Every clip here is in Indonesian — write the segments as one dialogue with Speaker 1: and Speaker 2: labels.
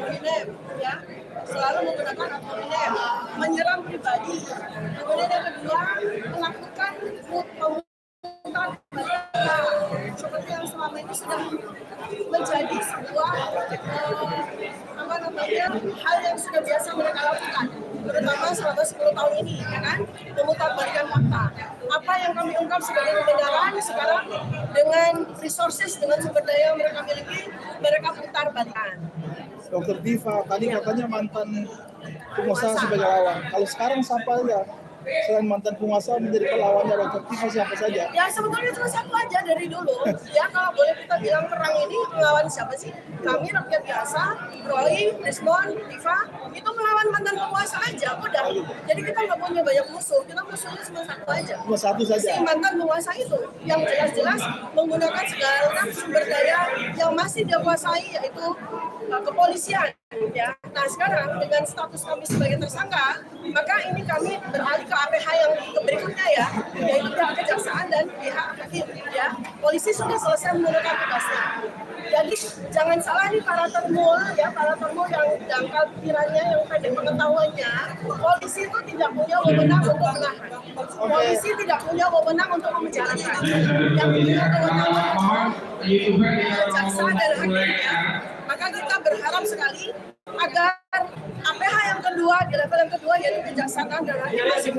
Speaker 1: hominem, ya, selalu menggunakan ad hominem, menyerang pribadi. Kemudian yang kedua, melakukan pemungutan seperti yang selama ini sudah menjadi sebuah hal yang sudah biasa mereka lakukan, terutama selama 10 tahun ini, ya kan, memutarbalikkan fakta. Apa yang kami ungkap sebagai kebenaran sekarang dengan resources, dengan sumber daya yang mereka miliki, mereka putarbalikkan.
Speaker 2: Dokter Diva, tadi katanya mantan pengusaha sebagai lawan. Kalau sekarang siapa ya? Selain mantan pengusaha menjadi pelawannya Dokter Diva siapa saja?
Speaker 1: Ya sebetulnya cuma satu aja dari dulu. Ya kalau boleh kita bilang perang ini melawan siapa sih? Kami rakyat biasa, Roy, Rismon, Diva, itu melawan mantan penguasa aja, udah. Jadi kita nggak punya banyak musuh, kita musuhnya cuma satu aja.
Speaker 2: Cuma satu saja.
Speaker 1: Si mantan penguasa itu yang jelas-jelas menggunakan segala sumber daya yang masih dia kuasai, yaitu kepolisian. Ya, nah sekarang dengan status kami sebagai tersangka, maka ini kami beralih ke APH yang berikutnya ya, yaitu pihak kejaksaan dan pihak hakim. Ya, polisi sudah selesai menunaikan tugasnya. Jadi jangan salah nih para termul yang dangkal pikirannya, yang pendek pengetahuannya. Polisi itu tidak punya wewenang untuk menahan. Polisi tidak punya wewenang untuk memenjarakan. Yang punya wewenang kejaksaan dan hakimnya. Maka kita berharap sekali agar APH yang kedua, di level yang kedua, yaitu kejaksaan dan hakim masih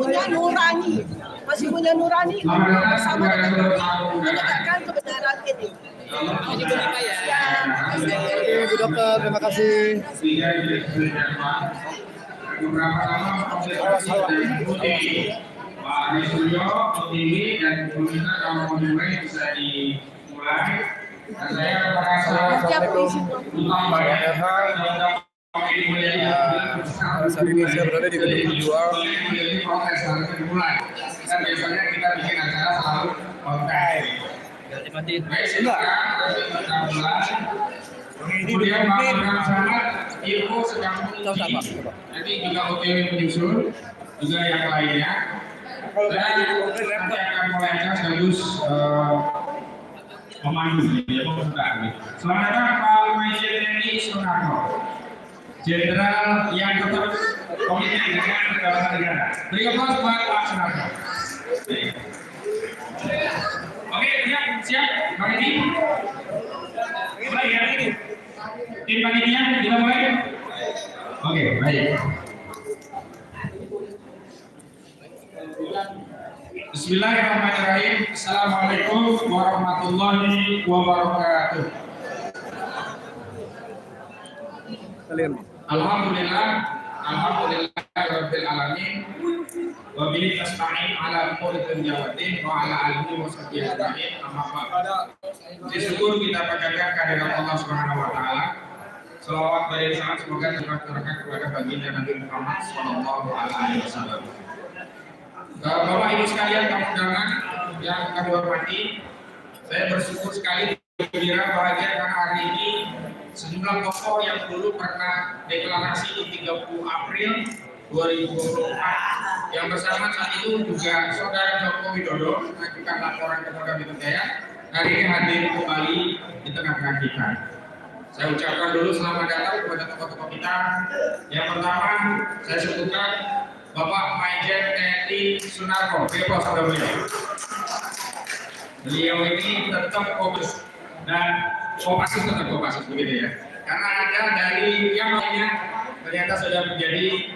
Speaker 1: punya nurani bersama dengan kami menegakkan kebenaran ini.
Speaker 2: Bu Dokter, terima kasih.
Speaker 3: Beberapa nama Pak Adi Suryo, ini dan pemirsa kalau mau dimulai bisa dimulai. Dan saya merasa utang banyak
Speaker 2: saat ini saya berada di gedung 2.
Speaker 3: Proses harus dimulai. Dan biasanya kita bikin acara selalu konten. Baik, silakan kita mulai. Kemudian Pak Sangat, Ibu sedang menguji. Nanti juga OTW menyusul, juga yang lainnya. Dan nanti akan mulai sekaligus pemandu ya Selamat datang Pak Majen TNI Soekarno, Jenderal yang tetap komitmen dengan kedaulatan negara. Beri aplaus buat Pak Soekarno. Oke, siap, Pak Edi. Mulai ya ini. Tim panitia kita mulai. Oke, baik. Bismillahirrahmanirrahim. Assalamualaikum warahmatullahi wabarakatuh. Alhamdulillah rabbil alamin. Wa bihi nasta'in ala umuri dunya wa din wa ala alihi wa sahbihi ajma'in. Amma ba'd. Syukur kita panjatkan kehadirat Allah Subhanahu wa taala. Selawat dan salam semoga tercurahkan kepada baginda Nabi Muhammad sallallahu alaihi wasallam. Bapak Ibu sekalian tamu undangan yang kami hormati, saya bersyukur sekali, gembira, bahagia karena hari ini sejumlah tokoh yang dulu pernah deklarasi di 30 April 2024 yang bersama saat itu juga Saudara Joko Widodo mengajukan laporan kepada Polda Jaya hari ini hadir kembali di tengah-tengah kita. Saya ucapkan dulu selamat datang kepada tokoh-tokoh kita. Yang pertama saya sebutkan Bapak Majen TNI Sunarko, bebas pada beliau. Beliau ini tetap fokus dan kopassus begitu ya. Karena ada dari yang lainnya ternyata sudah menjadi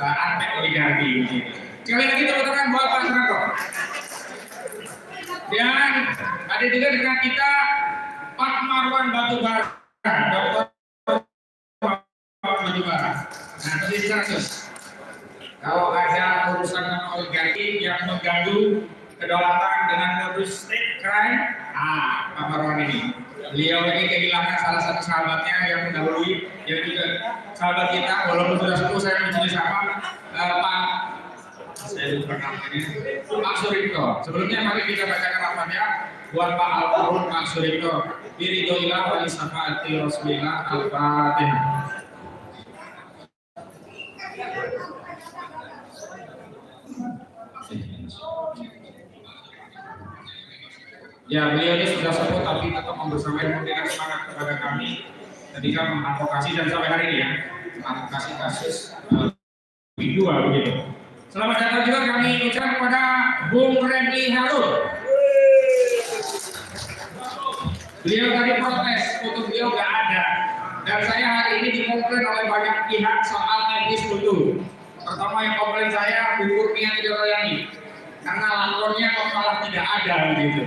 Speaker 3: antek oligarki begitu. Sekali lagi tepuk tangan buat Pak Sunarko. Dan ada juga dengan kita Pak Marwan Batubara, Dr. Batubara. Nah, tadi kasus. Kalau ada urusan oligarki yang mengganggu kedaulatan dengan modus state crime, Pak Marwan ini. Beliau ini kehilangan salah satu sahabatnya yang mendahului, yang juga sahabat kita, walaupun sudah sepuh saya menjadi siapa, saya lupa namanya, Pak Suripto. Sebelumnya mari kita bacakan rapatnya buat Pak Almarhum Pak Suripto. Biridhoillah wa isyafaati Rasulillah Al-Fatihah. Ya, beliau ini sudah sepuh tapi tetap memberi semangat kepada kami ketika mengadvokasi dan sampai hari ini ya mengadvokasi kasus bidual begitu. Selamat datang juga kami ucapkan kepada Bung Refli Harun. Beliau tadi protes, foto beliau nggak ada. Dan saya hari ini dikomplain oleh banyak pihak soal teknis foto. Pertama yang komplain saya, Bu Kurnia tidak layani. Karena lapornya kok malah tidak ada begitu.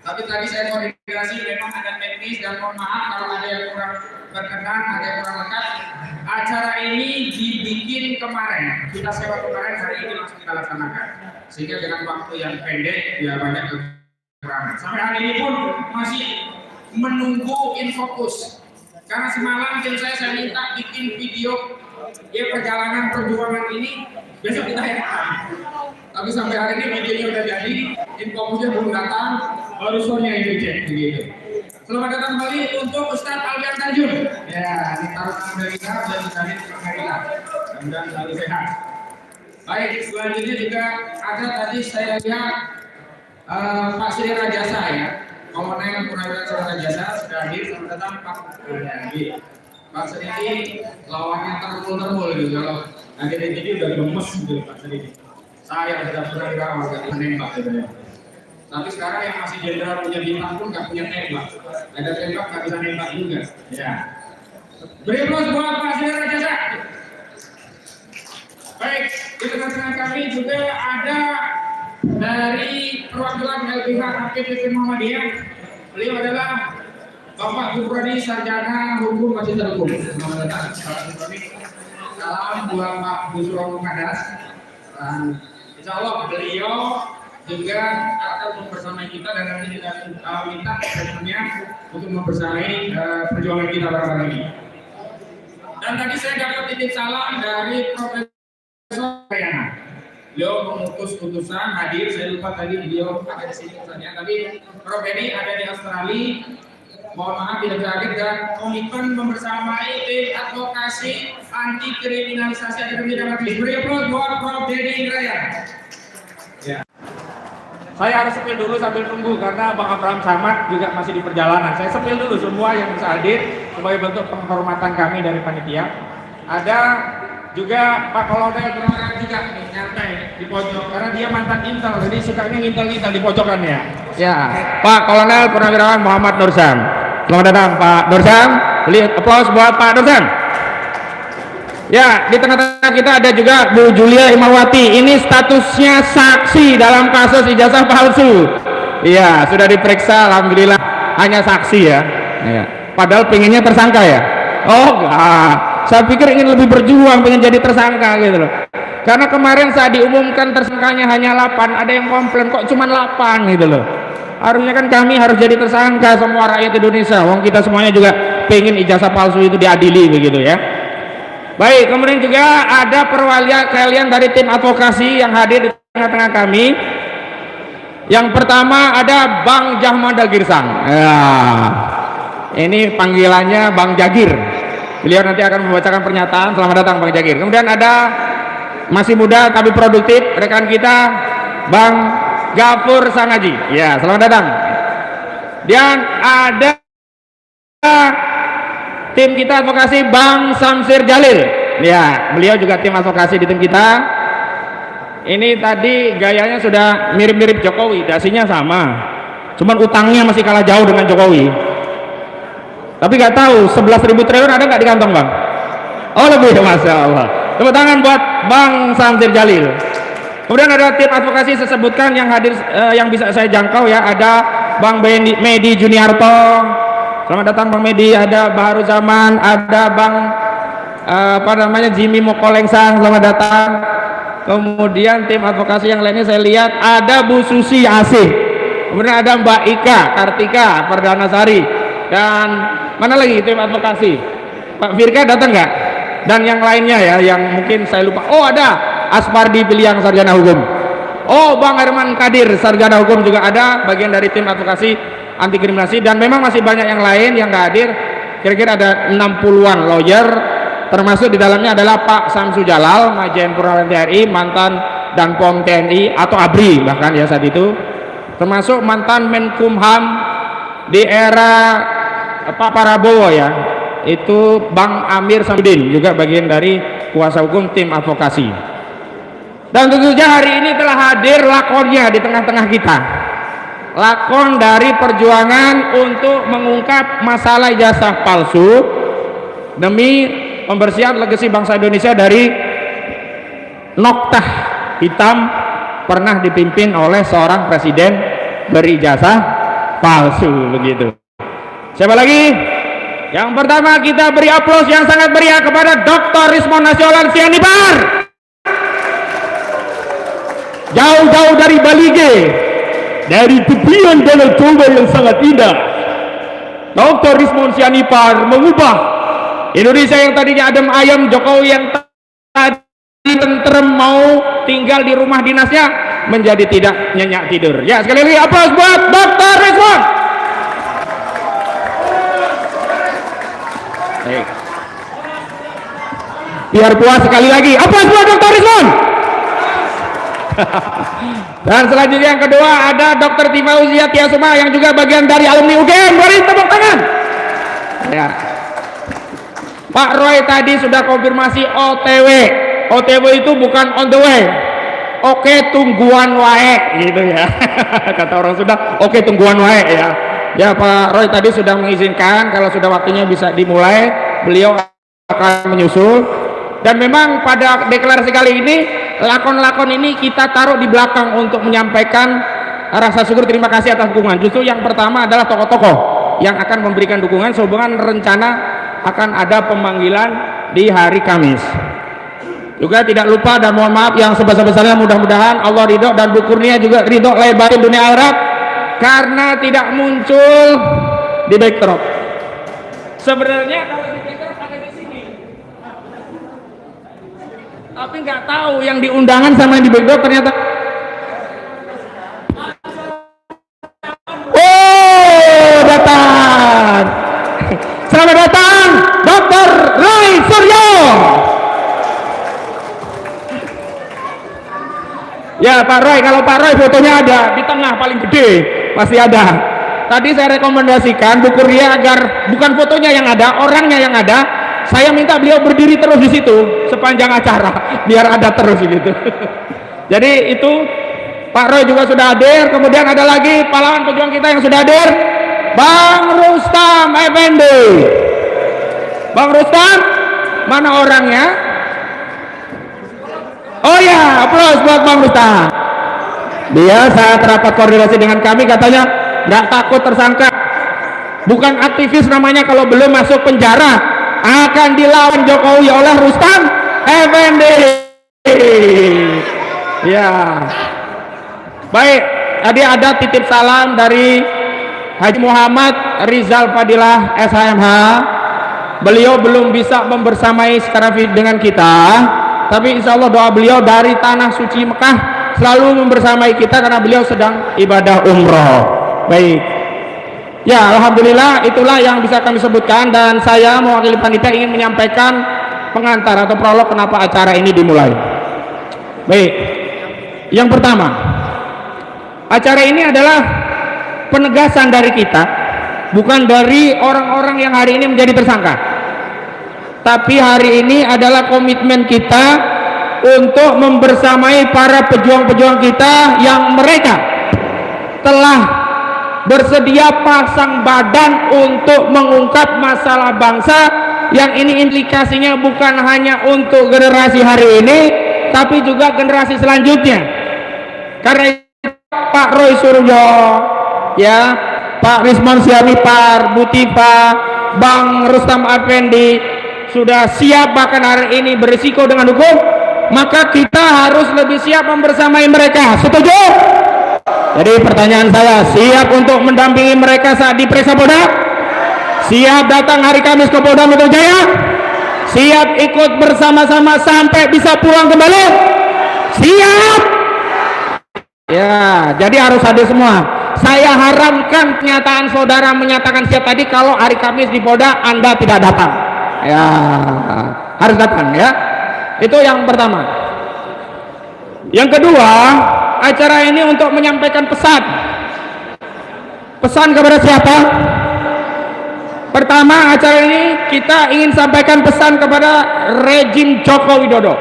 Speaker 3: Tapi tadi saya koordinasi memang ada teknis dan mohon maaf kalau ada yang kurang berkenan, ada yang kurang lengkap. Acara ini dibikin kemarin, kita sewa kemarin, hari ini langsung kita laksanakan. Sehingga dengan waktu yang pendek, ya banyak kekurangan. Sampai hari ini pun masih menunggu infokus. Karena semalam tim saya minta bikin video ya perjalanan perjuangan ini, besok kita rekam. Tapi sampai hari ini videonya udah jadi, infokusnya belum datang, baru sore yang dicek begitu. Selamat datang kembali untuk Ustadz Alfian Tanjung. Ya, ini taruhan dari kita dan dari kita. Mudah-mudahan selalu sehat. Baik, selanjutnya juga ada tadi saya lihat Pak Sri Rajasa ya, Komandan Purnawirawan Sri Rajasa sudah hadir. Selamat datang Pak. Pak Sri ini lawannya terpul gitu, kalau hadir di sini udah gemes gitu Pak Sri. Saya sudah purnawirawan agak menembak gitu. Tapi sekarang yang masih jenderal punya bintang pun nggak punya tembak. Ada tembak nggak bisa nembak juga. Ya. Beri aplaus buat Pak Sri Rajasa. Baik, di tengah-tengah kami juga ada dari perwakilan LBH HPPP Muhammadiyah. Beliau adalah Bapak Buprodi Sarjana Hukum Magister Hukum. Selamat datang Pak Buprodi. Salam buat Pak Busro Kadas. Insya Allah beliau juga akan membersamai kita dan nanti kita minta teman-temannya untuk membersamai perjuangan kita bareng ini. Dan tadi saya dapat titip salam dari Profesor Rayana. Beliau mengutus utusan hadir, saya lupa tadi beliau ada di sini utusannya, tapi Prof Edi ada di Australia. Mohon maaf tidak bisa hadir dan komitmen membersamai tim advokasi anti kriminalisasi akademi dan aktivis. Beri aplaus buat Prof Dedi Indrayana. Ya. Saya harus sepil dulu sambil tunggu karena Bang Abraham Samad juga masih di perjalanan. Saya sepil dulu semua yang bisa hadir sebagai bentuk penghormatan kami dari panitia. Ada juga Pak Kolonel Purnawirawan juga nih nyantai di pojok karena dia mantan intel, jadi sukanya ngintel-ngintel di pojokannya. Ya, Pak Kolonel Purnawirawan Muhammad Nursam. Selamat datang Pak Nursam. Beri aplaus buat Pak Nursam. Ya, di tengah-tengah kita ada juga Bu Julia Himawati. Ini statusnya saksi dalam kasus ijazah palsu. Iya, sudah diperiksa, alhamdulillah hanya saksi ya. Ya. Padahal pengennya tersangka ya. Oh enggak, saya pikir ingin lebih berjuang, pengen jadi tersangka gitu loh. Karena kemarin saat diumumkan tersangkanya hanya 8, ada yang komplain kok cuma 8 gitu loh. Harusnya kan kami harus jadi tersangka semua rakyat Indonesia. Wong kita semuanya juga pengen ijazah palsu itu diadili begitu ya. Baik, kemudian juga ada perwakilan dari tim advokasi yang hadir di tengah-tengah kami. Yang pertama ada Bang Jahmada Girsang. Ya, ini panggilannya Bang Jagir. Beliau nanti akan membacakan pernyataan. Selamat datang Bang Jagir. Kemudian ada masih muda tapi produktif rekan kita Bang Gafur Sangaji. Ya, selamat datang. Dan ada tim kita advokasi Bang Samsir Jalil. Ya, beliau juga tim advokasi di tim kita. Ini tadi gayanya sudah mirip-mirip Jokowi, dasinya sama. Cuman utangnya masih kalah jauh dengan Jokowi. Tapi nggak tahu 11.000 triliun ada nggak di kantong Bang? Oh lebih, Masya Allah. Tepuk tangan buat Bang Samsir Jalil. Kemudian ada tim advokasi saya sebutkan yang hadir yang bisa saya jangkau ya. Ada Bang Medi Juniarto. Selamat datang Bang Medi. Ada Baharu Zaman. Ada Bang Jimmy Mokolengsang. Selamat datang. Kemudian tim advokasi yang lainnya saya lihat ada Bu Susi Asih. Kemudian ada Mbak Ika Kartika Perdanasari. Dan mana lagi tim advokasi? Pak Firka datang nggak? Dan yang lainnya ya, yang mungkin saya lupa. Oh ada Aspardi Piliang Sarjana Hukum. Oh Bang Herman Kadir Sarjana Hukum juga ada, bagian dari tim advokasi anti kriminalisasi. Dan memang masih banyak yang lain yang nggak hadir. Kira-kira ada 60-an lawyer, termasuk di dalamnya adalah Pak Samsu Jalal, Majen Purnawirawan TNI, mantan Danpom TNI atau ABRI bahkan ya saat itu, termasuk mantan Menkumham di era Pak Prabowo ya.
Speaker 4: itu Bang Amir Samsudin, juga bagian dari kuasa hukum tim advokasi. Dan tentu saja hari ini telah hadir lakonnya di tengah-tengah kita, lakon dari perjuangan untuk mengungkap masalah ijazah palsu demi pembersihan legasi bangsa Indonesia dari noktah hitam pernah dipimpin oleh seorang presiden berijazah palsu, begitu. Siapa lagi? Yang pertama kita beri aplaus yang sangat meriah kepada Dr. Rismon Nasiolan Sianipar. Jauh-jauh dari Balige, dari tepian Danau Toba yang sangat indah, Dr. Rismon Sianipar mengubah Indonesia yang tadinya adem ayem, Jokowi yang tadi tentrem mau tinggal di rumah dinasnya menjadi tidak nyenyak tidur. Ya, sekali lagi aplaus buat Dr. Rismon. Biar puas sekali lagi, aplaus buat Dr. Rismon. Dan selanjutnya yang kedua ada Dr. Timauzia Tiasuma yang juga bagian dari alumni UGM. Beri tepuk tangan. Ya. Pak Roy tadi sudah konfirmasi OTW. OTW itu bukan on the way. Oke, tungguan wae gitu ya. Kata orang sudah, oke tungguan wae ya. Ya, Pak Roy tadi sudah mengizinkan kalau sudah waktunya bisa dimulai, beliau akan menyusul. Dan memang pada deklarasi kali ini, lakon-lakon ini kita taruh di belakang untuk menyampaikan rasa syukur terima kasih atas dukungan. Justru yang pertama adalah tokoh-tokoh yang akan memberikan dukungan sehubungan rencana akan ada pemanggilan di hari Kamis. Juga tidak lupa dan mohon maaf yang sebesar-besarnya, mudah-mudahan Allah ridho dan Bu Kurnia juga ridho lahir batin dunia akhirat karena tidak muncul di backdrop. Sebenarnya kalau di backdrop ada di sini, tapi nggak tahu yang di undangan sama yang di backdrop ternyata. Oh, datang. Selamat datang Dr. Roy Suryo. Ya Pak Roy, kalau Pak Roy fotonya ada di tengah paling gede, pasti ada. Tadi saya rekomendasikan Bu Kurnia agar bukan fotonya yang ada, orangnya yang ada. Saya minta beliau berdiri terus di situ sepanjang acara, biar ada terus gitu. Jadi itu Pak Roy juga sudah hadir. Kemudian ada lagi pahlawan pejuang kita yang sudah hadir, Bang Rustam Effendi. Bang Rustam, mana orangnya? Oh ya, aplaus buat Bang Rustam. Dia saat rapat koordinasi dengan kami katanya nggak takut tersangka, bukan aktivis namanya kalau belum masuk penjara, akan dilawan Jokowi oleh Rustam Effendi. Ya, baik. Tadi ada titip salam dari Haji Muhammad Rizal Fadilah SHMH. Beliau belum bisa membersamai secara dengan kita, tapi insya Allah doa beliau dari tanah suci Mekah selalu membersamai kita karena beliau sedang ibadah umroh. Baik ya, alhamdulillah itulah yang bisa kami sebutkan, dan saya mewakili panitia ingin menyampaikan pengantar atau prolog kenapa acara ini dimulai. Baik, yang pertama, acara ini adalah penegasan dari kita, bukan dari orang-orang yang hari ini menjadi tersangka, tapi hari ini adalah komitmen kita untuk membersamai para pejuang-pejuang kita yang mereka telah bersedia pasang badan untuk mengungkap masalah bangsa, yang ini implikasinya bukan hanya untuk generasi hari ini tapi juga generasi selanjutnya. Karena Pak Roy Suryo, ya, Pak Rismon Sianipar, Bu Tifa, Bang Rustam Effendi sudah siap bahkan hari ini berisiko dengan hukum, maka kita harus lebih siap membersamai mereka. Setuju? Jadi pertanyaan saya, siap untuk mendampingi mereka saat diperiksa Polda? Siap datang hari Kamis ke Polda Metro Jaya? Siap ikut bersama-sama sampai bisa pulang kembali? Siap? Ya, jadi harus hadir semua. Saya haramkan pernyataan saudara menyatakan siap tadi kalau hari Kamis di Polda Anda tidak datang. Ya, harus datang ya. Itu yang pertama. Yang kedua, acara ini untuk menyampaikan pesan. Pesan kepada siapa? Pertama, acara ini kita ingin sampaikan pesan kepada rejim Joko Widodo.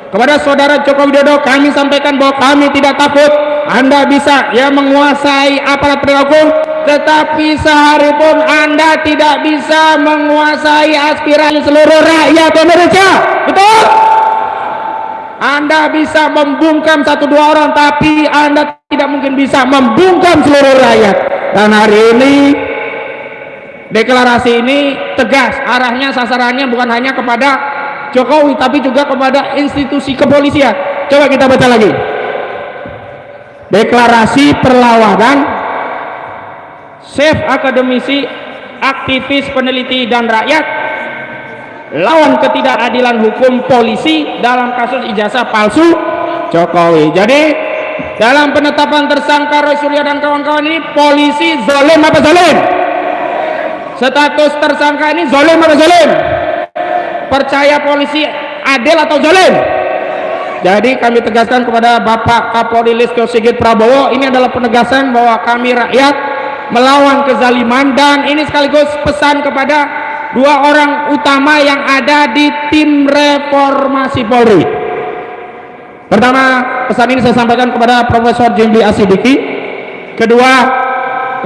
Speaker 4: Kepada saudara Joko Widodo, kami sampaikan bahwa kami tidak takut. Anda bisa ya menguasai aparat penegak hukum, tetapi sehari pun Anda tidak bisa menguasai aspirasi seluruh rakyat Indonesia. Betul? Anda bisa membungkam 1-2 orang, tapi Anda tidak mungkin bisa membungkam seluruh rakyat. Dan hari ini deklarasi ini tegas, arahnya sasarannya bukan hanya kepada Jokowi, tapi juga kepada institusi kepolisian. Coba kita baca lagi. Deklarasi perlawanan Save akademisi, aktivis, peneliti, dan rakyat lawan ketidakadilan hukum polisi dalam kasus ijazah palsu Jokowi. Jadi dalam penetapan tersangka Roy Suryo dan kawan-kawan ini, polisi zalim apa zalim? Status tersangka ini zalim apa zalim? Percaya polisi adil atau zalim? Jadi kami tegaskan kepada Bapak Kapolri Listio Sigit Prabowo, ini adalah penegasan bahwa kami rakyat melawan kezaliman, dan ini sekaligus pesan kepada 2 orang utama yang ada di tim reformasi Polri. Pertama, pesan ini saya sampaikan kepada Profesor Jimli Asidiki. Kedua,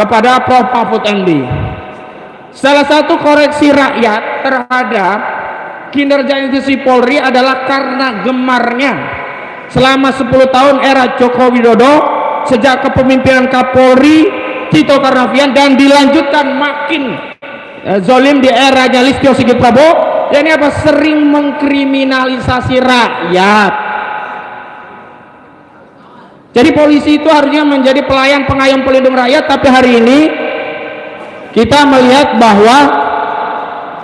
Speaker 4: kepada Prof. Mahfud MD. Salah satu koreksi rakyat terhadap kinerja institusi Polri adalah karena gemarnya selama 10 tahun era Joko Widodo, sejak kepemimpinan Kapolri Tito Karnavian, dan dilanjutkan makin zolim di eranya Listio Sigit Prabowo, yakni apa? Sering mengkriminalisasi rakyat. Jadi polisi itu harusnya menjadi pelayan, pengayom, pelindung rakyat, tapi hari ini kita melihat bahwa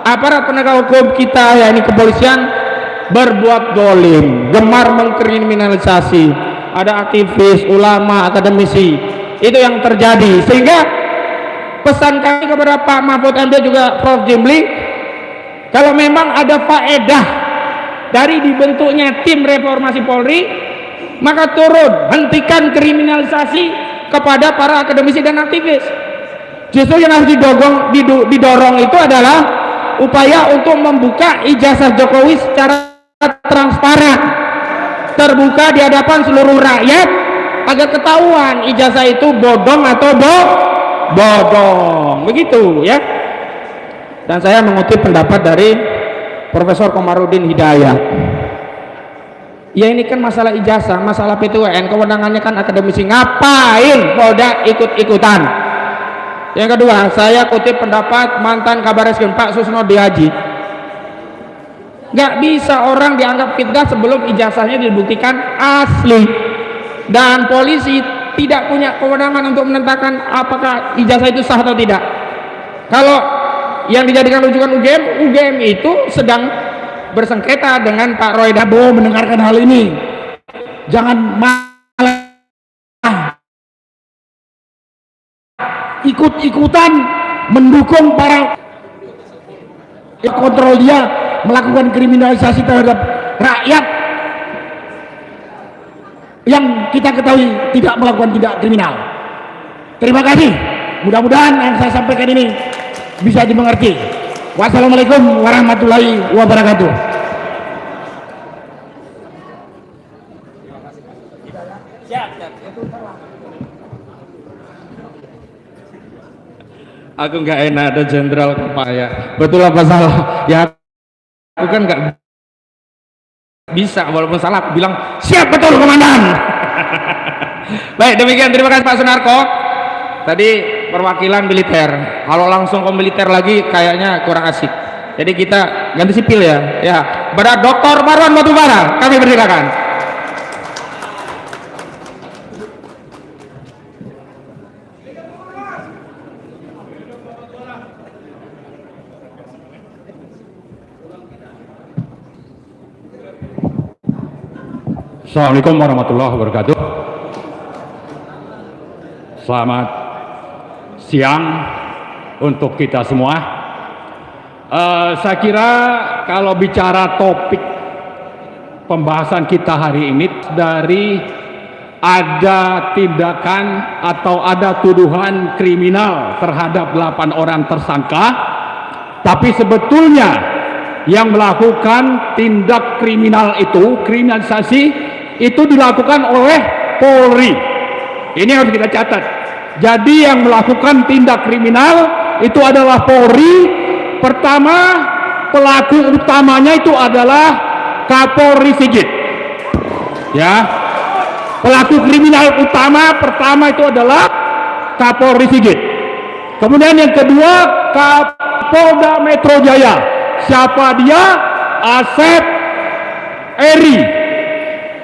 Speaker 4: aparat penegak hukum kita, yakni kepolisian, berbuat dolim, gemar mengkriminalisasi. Ada aktivis, ulama, akademisi, itu yang terjadi. Sehingga pesan kami kepada Pak Mahfud MD juga Prof. Jimli, kalau memang ada faedah dari dibentuknya tim reformasi Polri, maka turun, hentikan kriminalisasi kepada para akademisi dan aktivis. Justru yang harus didorong itu adalah upaya untuk membuka ijazah Jokowi secara transparan, terbuka di hadapan seluruh rakyat, agar ketahuan ijazah itu bodong atau bodong, begitu ya. Dan saya mengutip pendapat dari Profesor Komarudin Hidayat. Ya, ini kan masalah ijazah, masalah PTWN, kewenangannya kan akademisi, ngapain Polda ikut-ikutan? Yang kedua, saya kutip pendapat mantan Kabareskrim Pak Susnodi Haji. Nggak bisa orang dianggap fitnah sebelum ijazahnya dibuktikan asli, dan polisi tidak punya kewenangan untuk menentukan apakah ijazah itu sah atau tidak. Kalau yang dijadikan rujukan UGM itu sedang bersengketa dengan Pak Roy Dabo. Mendengarkan hal ini, jangan malah ikut-ikutan mendukung para kontrol dia melakukan kriminalisasi terhadap rakyat yang kita ketahui tidak melakukan tindak kriminal. Terima kasih. Mudah-mudahan yang saya sampaikan ini bisa dimengerti. Wassalamualaikum warahmatullahi wabarakatuh. Aku nggak enak ada jenderal kepaya. Betul apa salah? Ya aku kan nggak bisa, walaupun salah aku bilang siap betul komandan. Baik, demikian, terima kasih Pak Sunarko. Tadi perwakilan militer, kalau langsung ke militer lagi kayaknya kurang asik. Jadi kita ganti sipil ya. Ya, pada Dr. Marwan Batubara kami persilakan.
Speaker 5: Assalamualaikum warahmatullahi wabarakatuh. Selamat siang untuk kita semua. Saya kira kalau bicara topik pembahasan kita hari ini, dari ada tindakan atau ada tuduhan kriminal terhadap 8 orang tersangka Tapi sebetulnya yang melakukan tindak kriminal itu, kriminalisasi itu dilakukan oleh Polri. Ini harus kita catat. Jadi yang melakukan tindak kriminal itu adalah Polri. Pertama, pelaku utamanya itu adalah Kapolri Sigit. Ya. Pelaku kriminal utama pertama itu adalah Kapolri Sigit. Kemudian yang kedua, Kapolda Metro Jaya. Siapa dia? Asep Eri.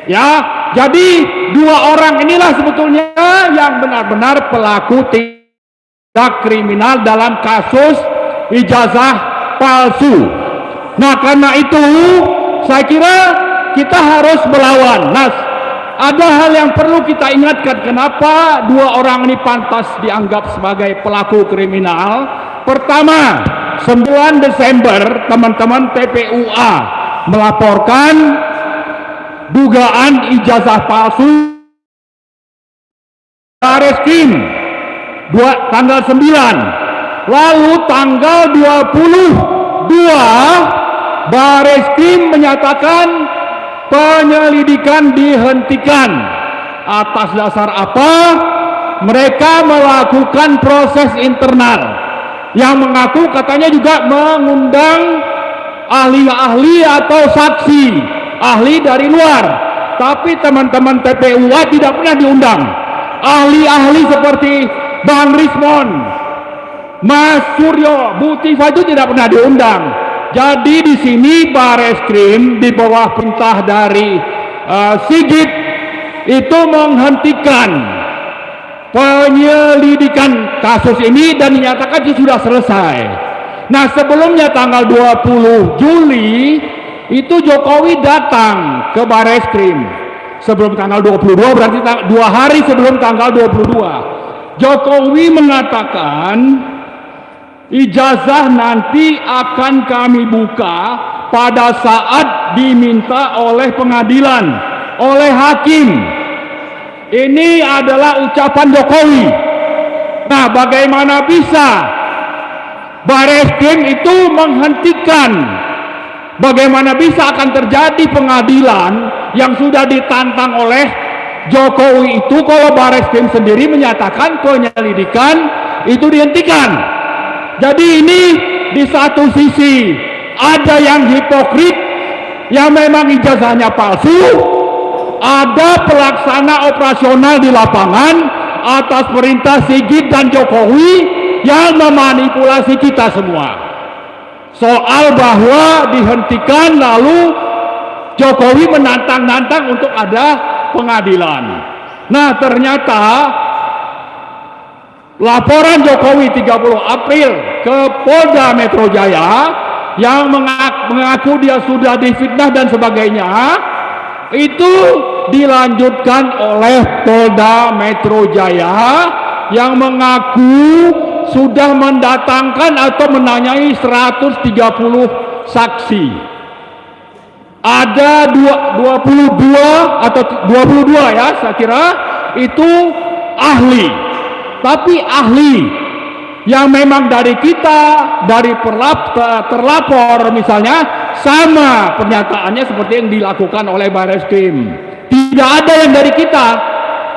Speaker 5: Ya, jadi dua orang inilah sebetulnya yang benar-benar pelaku tindak kriminal dalam kasus ijazah palsu. Nah, karena itu saya kira kita harus melawan. Nah, ada hal yang perlu kita ingatkan, kenapa dua orang ini pantas dianggap sebagai pelaku kriminal. Pertama, 9 Desember teman-teman TPUA melaporkan dugaan ijazah palsu Bareskrim tanggal 9. Lalu tanggal 22 Bareskrim menyatakan penyelidikan dihentikan. Atas dasar apa? Mereka melakukan proses internal yang mengaku katanya juga mengundang ahli-ahli atau saksi ahli dari luar. Tapi teman-teman TPUA tidak pernah diundang. Ahli-ahli seperti Bang Rismon, Mas Suryo, Bu Tifa itu tidak pernah diundang. Jadi di sini Bareskrim di bawah perintah dari Sigit itu menghentikan penyelidikan kasus ini dan dinyatakan itu sudah selesai. Nah, sebelumnya tanggal 20 Juli itu Jokowi datang ke Bareskrim. Sebelum tanggal 22 berarti 2 hari sebelum tanggal 22. Jokowi mengatakan ijazah nanti akan kami buka pada saat diminta oleh pengadilan, oleh hakim. Ini adalah ucapan Jokowi. Nah, bagaimana bisa Bareskrim itu menghentikan? Bagaimana bisa akan terjadi pengadilan yang sudah ditantang oleh Jokowi itu kalau Bareskrim sendiri menyatakan penyelidikan itu dihentikan? Jadi ini di satu sisi ada yang hipokrit yang memang ijazahnya palsu, ada pelaksana operasional di lapangan atas perintah Sigit dan Jokowi yang memanipulasi kita semua. Soal bahwa dihentikan lalu Jokowi menantang-nantang untuk ada pengadilan. Nah, ternyata laporan Jokowi 30 April ke Polda Metro Jaya yang mengaku dia sudah difitnah dan sebagainya itu dilanjutkan oleh Polda Metro Jaya yang mengaku sudah mendatangkan atau menanyai 130 saksi. Ada 22 atau 22 ya saya kira itu ahli. Tapi ahli yang memang dari kita, dari terlapor misalnya, sama pernyataannya seperti yang dilakukan oleh Bareskrim. Tidak ada yang dari kita.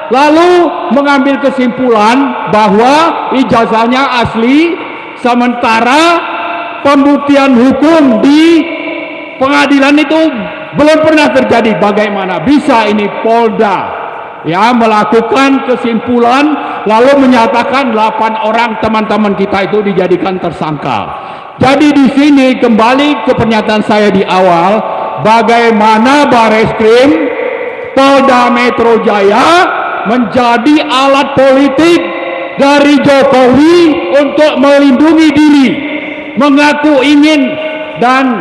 Speaker 5: Lalu mengambil kesimpulan bahwa ijazahnya asli, sementara pembuktian hukum di pengadilan itu belum pernah terjadi. Bagaimana bisa ini Polda ya melakukan kesimpulan lalu menyatakan 8 orang teman-teman kita itu dijadikan tersangka. Jadi di sini kembali ke pernyataan saya di awal, bagaimana Bareskrim Polda Metro Jaya menjadi alat politik dari Jokowi untuk melindungi diri, mengaku ingin dan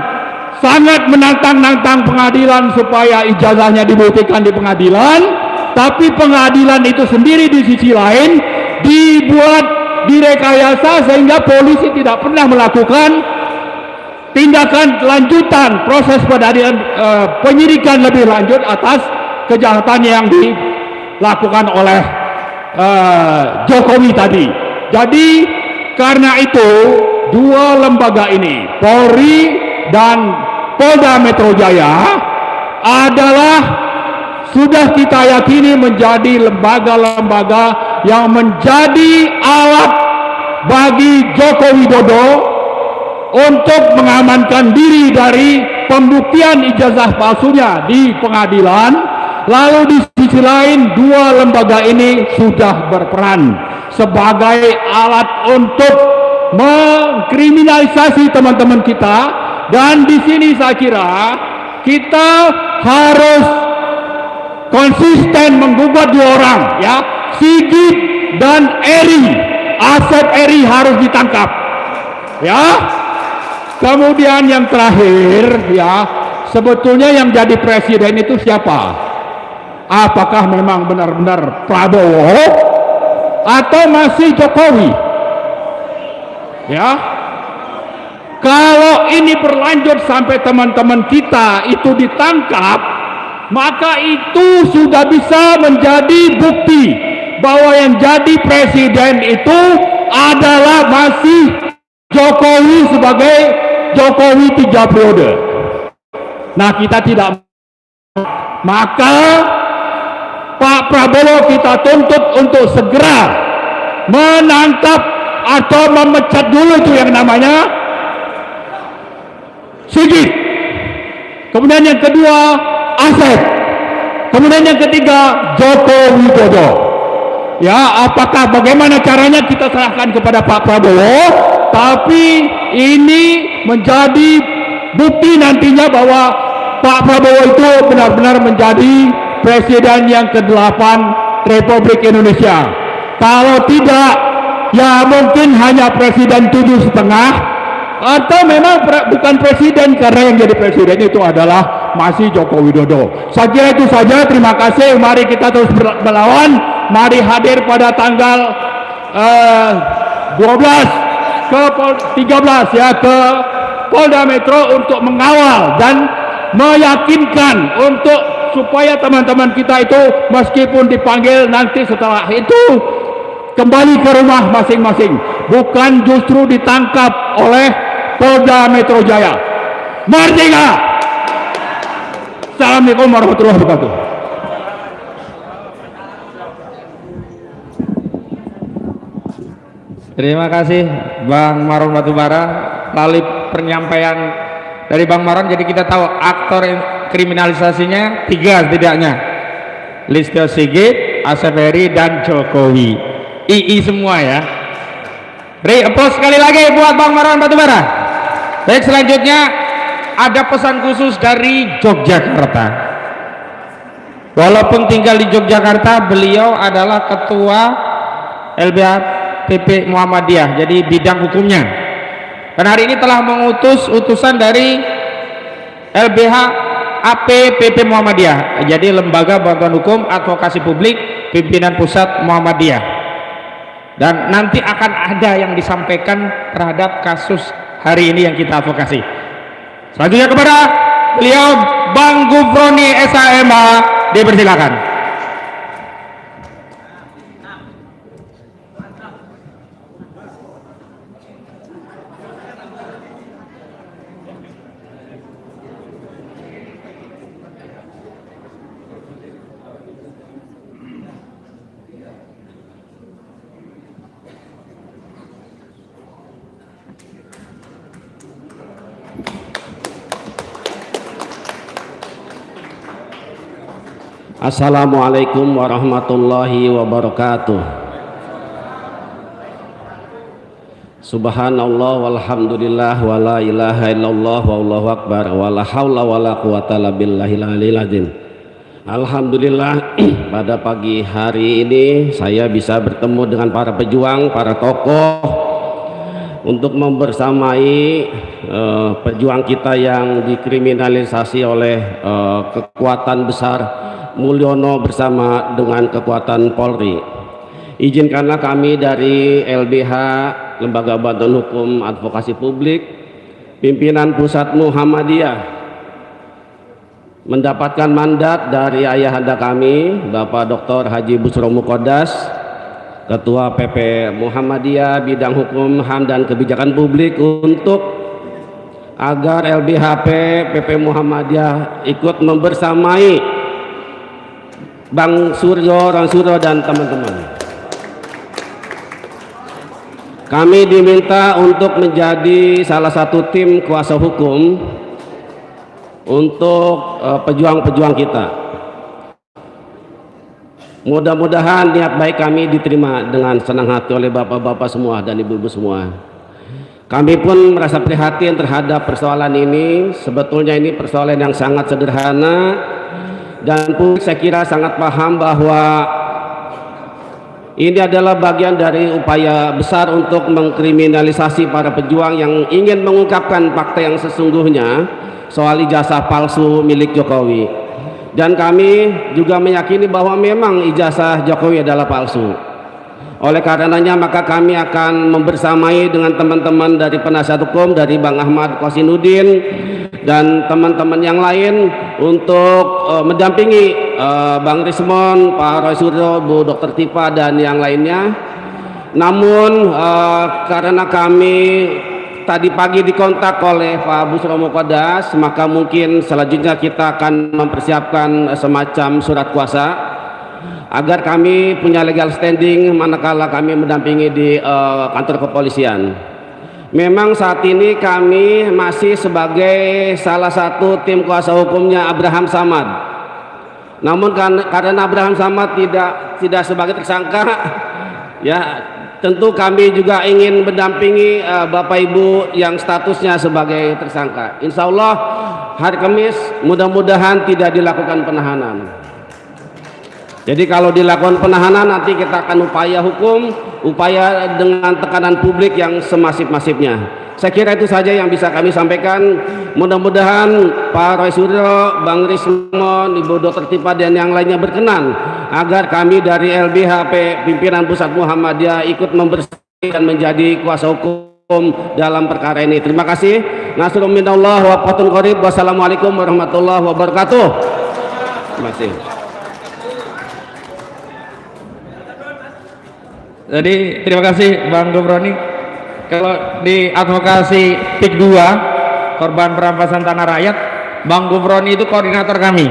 Speaker 5: sangat menantang-nantang pengadilan supaya ijazahnya dibuktikan di pengadilan, tapi pengadilan itu sendiri di sisi lain dibuat direkayasa sehingga polisi tidak pernah melakukan tindakan lanjutan proses penyidikan lebih lanjut atas kejahatan yang dilakukan oleh Jokowi tadi. Jadi karena itu dua lembaga ini, Polri dan Polda Metro Jaya, adalah sudah kita yakini menjadi lembaga-lembaga yang menjadi alat bagi Joko Widodo untuk mengamankan diri dari pembuktian ijazah palsunya di pengadilan. Lalu di sisi lain, dua lembaga ini sudah berperan sebagai alat untuk mengkriminalisasi teman-teman kita. Dan di sini saya kira kita harus konsisten menggugat dua orang, ya, Sigit dan Eri. Asep Eri harus ditangkap, ya. Kemudian yang terakhir, ya, sebetulnya yang jadi presiden itu siapa? Apakah memang benar-benar Prabowo atau masih Jokowi? Ya, kalau ini berlanjut sampai teman-teman kita itu ditangkap, maka itu sudah bisa menjadi bukti bahwa yang jadi presiden itu adalah masih Jokowi sebagai Jokowi 3 periode. Nah, kita tidak, maka Pak Prabowo kita tuntut untuk segera menangkap atau memecat dulu itu yang namanya Sigit. Kemudian yang kedua Asep. Kemudian yang ketiga Joko Widodo. Ya, apakah bagaimana caranya kita serahkan kepada Pak Prabowo, tapi ini menjadi bukti nantinya bahwa Pak Prabowo itu benar-benar menjadi presiden yang ke-8 Republik Indonesia. Kalau tidak, ya mungkin hanya presiden 7,5, atau memang bukan presiden, karena yang jadi presiden itu adalah masih Joko Widodo. Saya kira itu saja, terima kasih. Mari kita terus melawan. Mari hadir pada tanggal 12 ke 13 ya, ke Polda Metro untuk mengawal dan meyakinkan untuk supaya teman-teman kita itu meskipun dipanggil nanti setelah itu kembali ke rumah masing-masing, bukan justru ditangkap oleh Polda Metro Jaya. Merdeka! Assalamualaikum warahmatullahi wabarakatuh.
Speaker 4: Terima kasih Bang Maron Batubara. Melalui penyampaian dari Bang Maron, jadi kita tahu aktor kriminalisasinya 3 setidaknya: Listio Sigit, Asep Eri, dan Jokowi. II semua ya. Beri applause sekali lagi buat Bang Maron Batubara. Baik, selanjutnya ada pesan khusus dari Yogyakarta. Walaupun tinggal di Yogyakarta, beliau adalah ketua LBH PP Muhammadiyah, jadi bidang hukumnya. Dan hari ini telah mengutus utusan dari LBH AP PP Muhammadiyah, jadi Lembaga Bantuan Hukum Advokasi Publik Pimpinan Pusat Muhammadiyah. Dan nanti akan ada yang disampaikan terhadap kasus hari ini yang kita advokasi. Selanjutnya kepada beliau Bang Gufroni SHMH, dipersilakan.
Speaker 6: Assalamualaikum warahmatullahi wabarakatuh. Subhanallah walhamdulillah wa la ilaha illallah wallahu akbar wa la haula wa la quwata illa billahil aliyil azim. Alhamdulillah, pada pagi hari ini saya bisa bertemu dengan para pejuang, para tokoh untuk membersamai pejuang kita yang dikriminalisasi oleh kekuatan besar Mulyono bersama dengan kekuatan Polri. Izinkanlah kami dari LBH Lembaga Bantuan Hukum Advokasi Publik Pimpinan Pusat Muhammadiyah mendapatkan mandat dari ayahanda kami Bapak Dr. Haji Busro Muqaddas Ketua PP Muhammadiyah bidang hukum, HAM dan kebijakan publik untuk agar LBHP PP Muhammadiyah ikut membersamai Bang Suryo dan teman-teman. Kami diminta untuk menjadi salah satu tim kuasa hukum untuk pejuang-pejuang kita. Mudah-mudahan niat baik kami diterima dengan senang hati oleh bapak-bapak semua dan ibu-ibu semua. Kami pun merasa prihatin terhadap persoalan ini. Sebetulnya ini persoalan yang sangat sederhana dan pun saya kira sangat paham bahwa ini adalah bagian dari upaya besar untuk mengkriminalisasi para pejuang yang ingin mengungkapkan fakta yang sesungguhnya soal ijazah palsu milik Jokowi. Dan kami juga meyakini bahwa memang ijazah Jokowi adalah palsu. Oleh karenanya maka kami akan membersamai dengan teman-teman dari penasihat hukum, dari Bang Ahmad Kosinudin dan teman-teman yang lain untuk mendampingi Bang Rismon, Pak Roy Suryo, Bu Dr. Tifa dan yang lainnya. Namun karena kami tadi pagi dikontak oleh Pak Busromo Kodas, maka mungkin selanjutnya kita akan mempersiapkan semacam surat kuasa agar kami punya legal standing manakala kami mendampingi di kantor kepolisian. Memang saat ini kami masih sebagai salah satu tim kuasa hukumnya Abraham Samad. Namun karena Abraham Samad tidak sebagai tersangka, ya tentu kami juga ingin mendampingi Bapak Ibu yang statusnya sebagai tersangka. Insya Allah hari Kamis mudah-mudahan tidak dilakukan penahanan. Jadi kalau dilakukan penahanan nanti kita akan upaya hukum, upaya dengan tekanan publik yang semasif-masifnya. Saya kira itu saja yang bisa kami sampaikan. Mudah-mudahan Pak Roy Suryo, Bang Rismon, Ibu Dr. Tifa dan yang lainnya berkenan agar kami dari LBHP Pimpinan Pusat Muhammadiyah ikut membersihkan dan menjadi kuasa hukum dalam perkara ini. Terima kasih. Nasrul minallah wa fathun qarib. Wassalamualaikum warahmatullahi wabarakatuh. Terima kasih.
Speaker 4: Jadi terima kasih Bang Gomroni. Kalau di advokasi PIK 2 korban perampasan tanah rakyat, Bang Gomroni itu koordinator kami.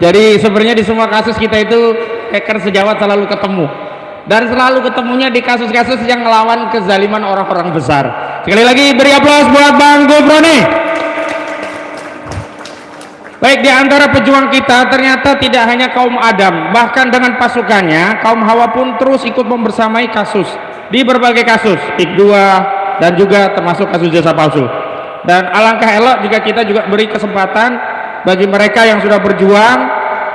Speaker 4: Jadi sebenarnya di semua kasus kita itu hacker sejawat selalu ketemu, dan selalu ketemunya di kasus-kasus yang melawan kezaliman orang-orang besar. Sekali lagi beri aplaus buat Bang Gomroni. Baik, di antara pejuang kita ternyata tidak hanya kaum Adam, bahkan dengan pasukannya kaum Hawa pun terus ikut membersamai kasus di berbagai kasus PIK 2 dan juga termasuk kasus jasa palsu. Dan alangkah elok jika kita juga beri kesempatan bagi mereka yang sudah berjuang,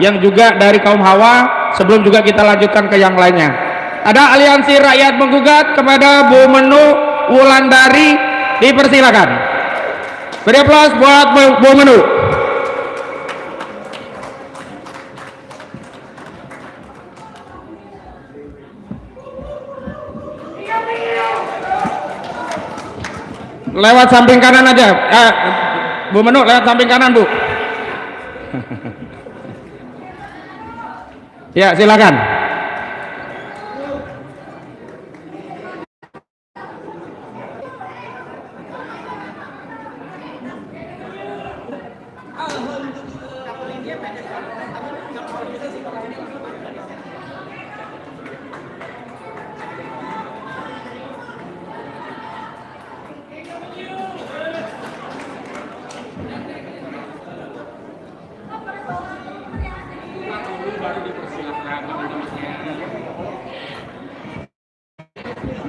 Speaker 4: yang juga dari kaum Hawa, sebelum juga kita lanjutkan ke yang lainnya. Ada Aliansi Rakyat Menggugat kepada Bu Menu Wulandari, dipersilakan. Beri aplaus buat Bu Menu. Lewat samping kanan aja, Bu Menu lewat samping kanan Bu. Ya silakan.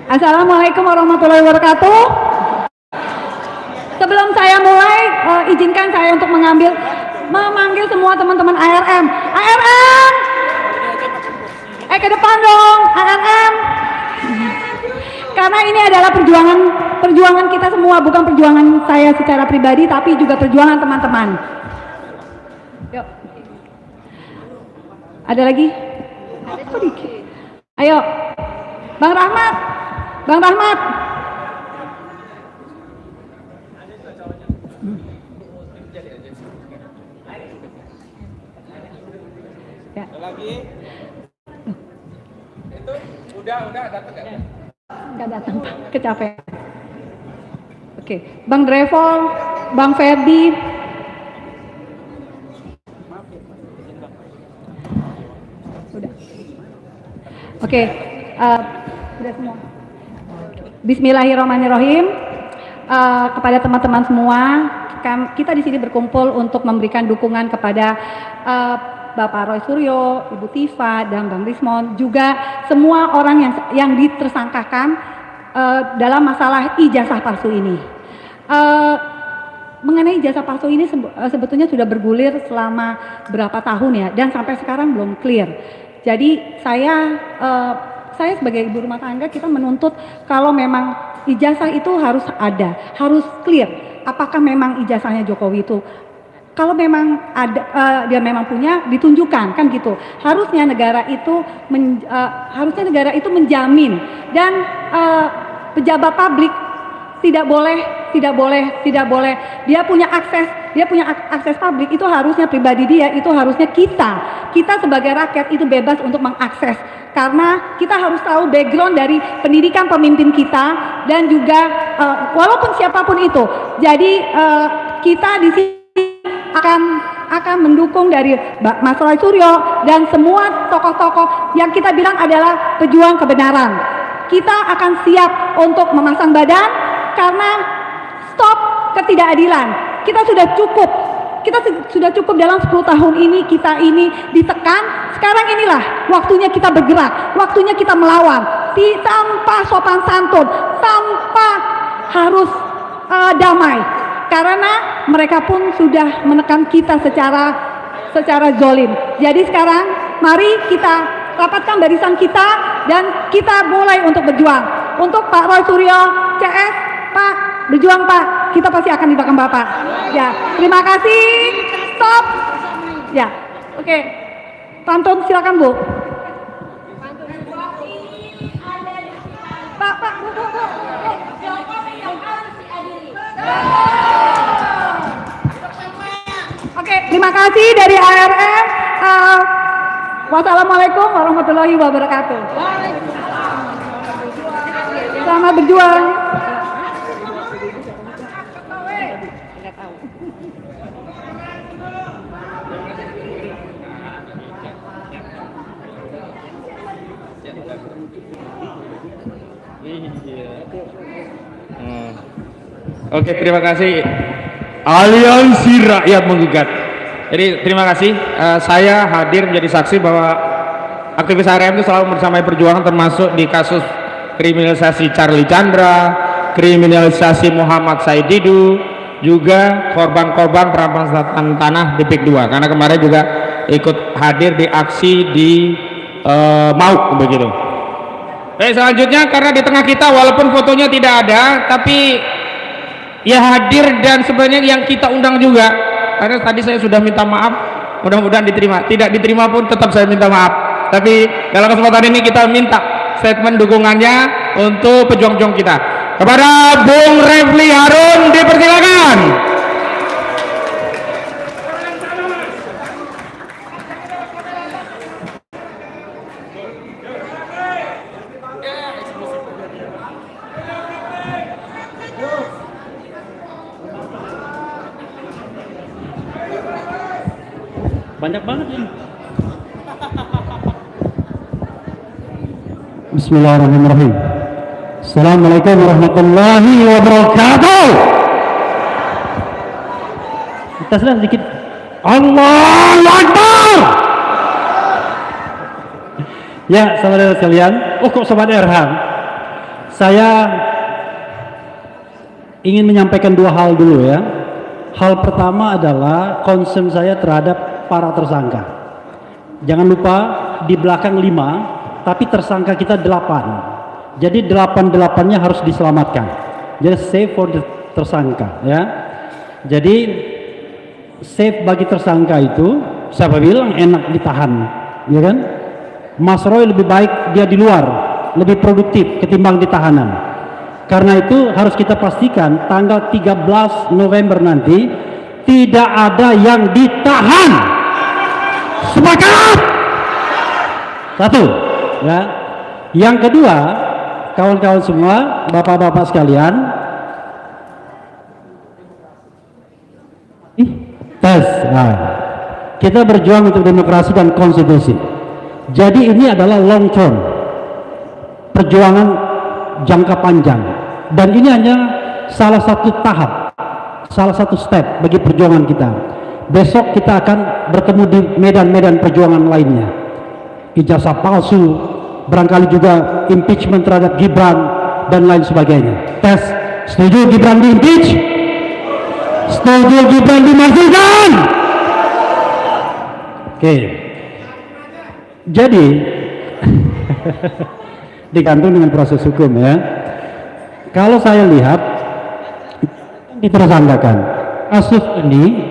Speaker 7: Assalamualaikum warahmatullahi wabarakatuh. Sebelum saya mulai, izinkan saya untuk memanggil semua teman-teman ARM. ARM, ke depan dong, ARM. Karena ini adalah perjuangan kita semua, bukan perjuangan saya secara pribadi, tapi juga perjuangan teman-teman. Yuk. Ada lagi? Ayo, Bang Rahmat. Bang Rahmat. Ya.
Speaker 4: Lagi. Itu Udah datang kan?
Speaker 7: Nggak datang, Pak. Kecapean. Oke, Bang Drevol, Bang Ferdi. Udah. Oke, udah semua. Bismillahirrahmanirrahim. Kepada teman-teman semua, kita di sini berkumpul untuk memberikan dukungan kepada Bapak Roy Suryo, Ibu Tifa, dan Bang Rismon, juga semua orang yang ditersangkakan dalam masalah ijazah palsu ini. Mengenai ijazah palsu ini sebetulnya sudah bergulir selama berapa tahun ya, dan sampai sekarang belum clear. Jadi saya sebagai ibu rumah tangga, kita menuntut kalau memang ijazah itu harus ada, harus clear. Apakah memang ijazahnya Jokowi itu, kalau memang ada, dia memang punya, ditunjukkan, kan gitu. Harusnya negara itu menjamin, dan pejabat publik tidak boleh dia punya akses publik, itu harusnya pribadi dia, itu harusnya kita sebagai rakyat itu bebas untuk mengakses, karena kita harus tahu background dari pendidikan pemimpin kita, dan juga walaupun siapapun itu. Jadi kita di sini akan mendukung dari Mas Roy Suryo dan semua tokoh-tokoh yang kita bilang adalah pejuang kebenaran. Kita akan siap untuk memasang badan, karena stop ketidakadilan. Kita sudah cukup dalam 10 tahun ini, kita ini ditekan. Sekarang inilah waktunya kita bergerak, waktunya kita melawan, tanpa sopan santun, tanpa harus damai, karena mereka pun sudah menekan kita secara zolim. Jadi sekarang mari kita rapatkan barisan kita, dan kita mulai untuk berjuang. Untuk Pak Roy Suryo, CS, Pak, berjuang Pak, kita pasti akan di belakang Bapak. Ya, terima kasih. Stop. Ya, oke. Pantun silakan Bu. Pak, Bu. Oke, terima kasih dari ARM. Wassalamualaikum warahmatullahi wabarakatuh. Selamat berjuang.
Speaker 4: Oke, terima kasih. Aliansi Rakyat Menggugat. Jadi terima kasih, saya hadir menjadi saksi bahwa aktivis ARM itu selalu bersamai perjuangan, termasuk di kasus kriminalisasi Charlie Chandra, kriminalisasi Muhammad Said Didu, juga korban-korban perampasan tanah di PIK 2, karena kemarin juga ikut hadir di aksi di Mauk begitu. Selanjutnya, karena di tengah kita walaupun fotonya tidak ada, tapi ya hadir, dan sebenarnya yang kita undang juga, karena tadi saya sudah minta maaf, mudah-mudahan diterima. Tidak diterima pun tetap saya minta maaf, tapi dalam kesempatan ini kita minta statement dukungannya untuk pejuang-pejuang kita. Kepada Bung Refli Harun dipersilakan.
Speaker 5: Banyak banget ini. Bismillahirrahmanirrahim. Assalamualaikum warahmatullahi wabarakatuh. Kita sedikit. Allahu Akbar. Ya, saudara sekalian. Oh, kok Sobat Erham? Saya ingin menyampaikan dua hal dulu ya. Hal pertama adalah concern saya terhadap para tersangka. Jangan lupa di belakang 5, tapi tersangka kita 8. Jadi 8-8-nya harus diselamatkan. Jadi save for the tersangka ya. Jadi save bagi tersangka itu, siapa bilang enak ditahan, ya kan? Mas Roy lebih baik dia di luar, lebih produktif ketimbang di tahanan. Karena itu harus kita pastikan tanggal 13 November nanti tidak ada yang ditahan. Sepakat? Satu, ya.
Speaker 8: Yang kedua, kawan-kawan semua, bapak-bapak sekalian, tes. Nah, kita berjuang untuk demokrasi dan konstitusi. Jadi ini adalah long term, perjuangan jangka panjang, dan ini hanya salah satu tahap, salah satu step bagi perjuangan kita. Besok kita akan bertemu di medan-medan perjuangan lainnya, ijazah palsu, barangkali juga impeachment terhadap Gibran dan lain sebagainya. Tes, setuju Gibran di impeach? Setuju Gibran dimasukkan? Oke. Jadi digantung dengan proses hukum ya. Kalau saya lihat ditersangkakan kasus ini,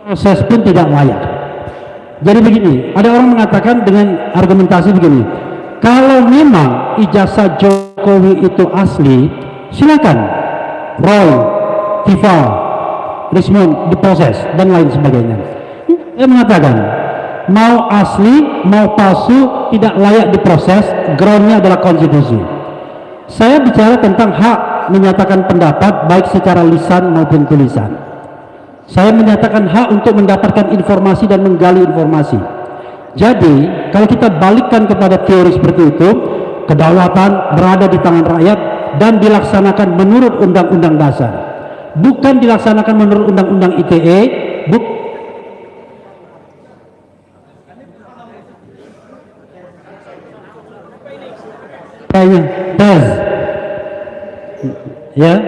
Speaker 8: proses pun tidak layak. Jadi begini, ada orang mengatakan dengan argumentasi begini, kalau memang ijazah Jokowi itu asli, silakan Roy, Tifa, Rismond diproses dan lain sebagainya. Saya mengatakan mau asli mau palsu tidak layak diproses, groundnya adalah konstitusi. Saya bicara tentang hak menyatakan pendapat baik secara lisan maupun tulisan. Saya menyatakan hak untuk mendapatkan informasi dan menggali informasi. Jadi kalau kita balikkan kepada teori seperti itu, kedaulatan berada di tangan rakyat dan dilaksanakan menurut undang-undang dasar, bukan dilaksanakan menurut undang-undang ITE. Ya,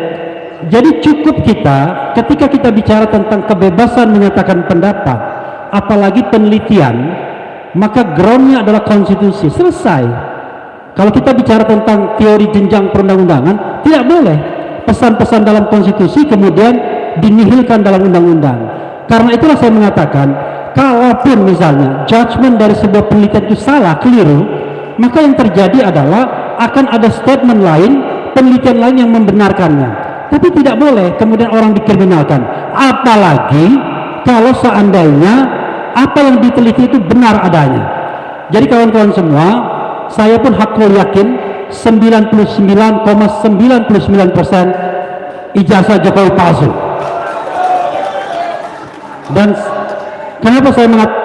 Speaker 8: jadi cukup kita ketika kita bicara tentang kebebasan menyatakan pendapat, apalagi penelitian, maka groundnya adalah konstitusi. Selesai. Kalau kita bicara tentang teori jenjang perundang-undangan, tidak boleh pesan-pesan dalam konstitusi kemudian dinihilkan dalam undang-undang. Karena itulah saya mengatakan, kalaupun misalnya judgement dari sebuah penelitian itu salah, keliru, maka yang terjadi adalah akan ada statement lain, penelitian lain yang membenarkannya. Tapi tidak boleh kemudian orang dikriminalkan, apalagi kalau seandainya apa yang diteliti itu benar adanya. Jadi kawan-kawan semua, saya pun hakul yakin 99,99% ijazah Jokowi palsu. Dan kenapa saya mengatakan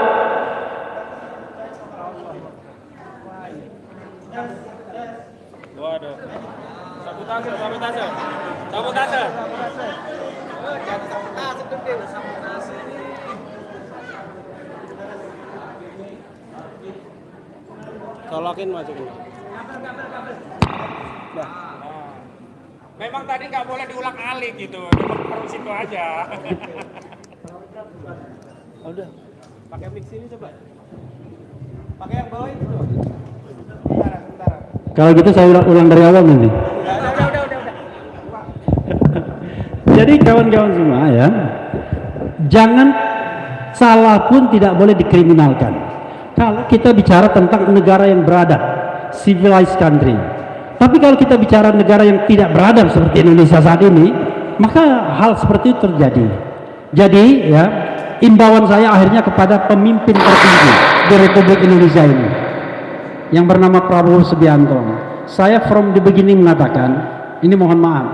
Speaker 9: tolakin masukin. Nah.
Speaker 4: Memang tadi nggak boleh diulang alik gitu, harus itu aja.
Speaker 9: Udah, pakai mix ini coba. Pakai yang bawah itu. Sebentar.
Speaker 8: Kalau gitu saya ulang dari awal nanti.
Speaker 9: Udah.
Speaker 8: Jadi kawan-kawan semua ya, jangan salah pun tidak boleh dikriminalkan. Kalau kita bicara tentang negara yang beradab, civilized country. Tapi kalau kita bicara negara yang tidak beradab seperti Indonesia saat ini, maka hal seperti itu terjadi. Jadi ya, imbauan saya akhirnya kepada pemimpin tertinggi di Republik Indonesia ini, yang bernama Prabowo Subianto. Saya from the beginning mengatakan, ini mohon maaf,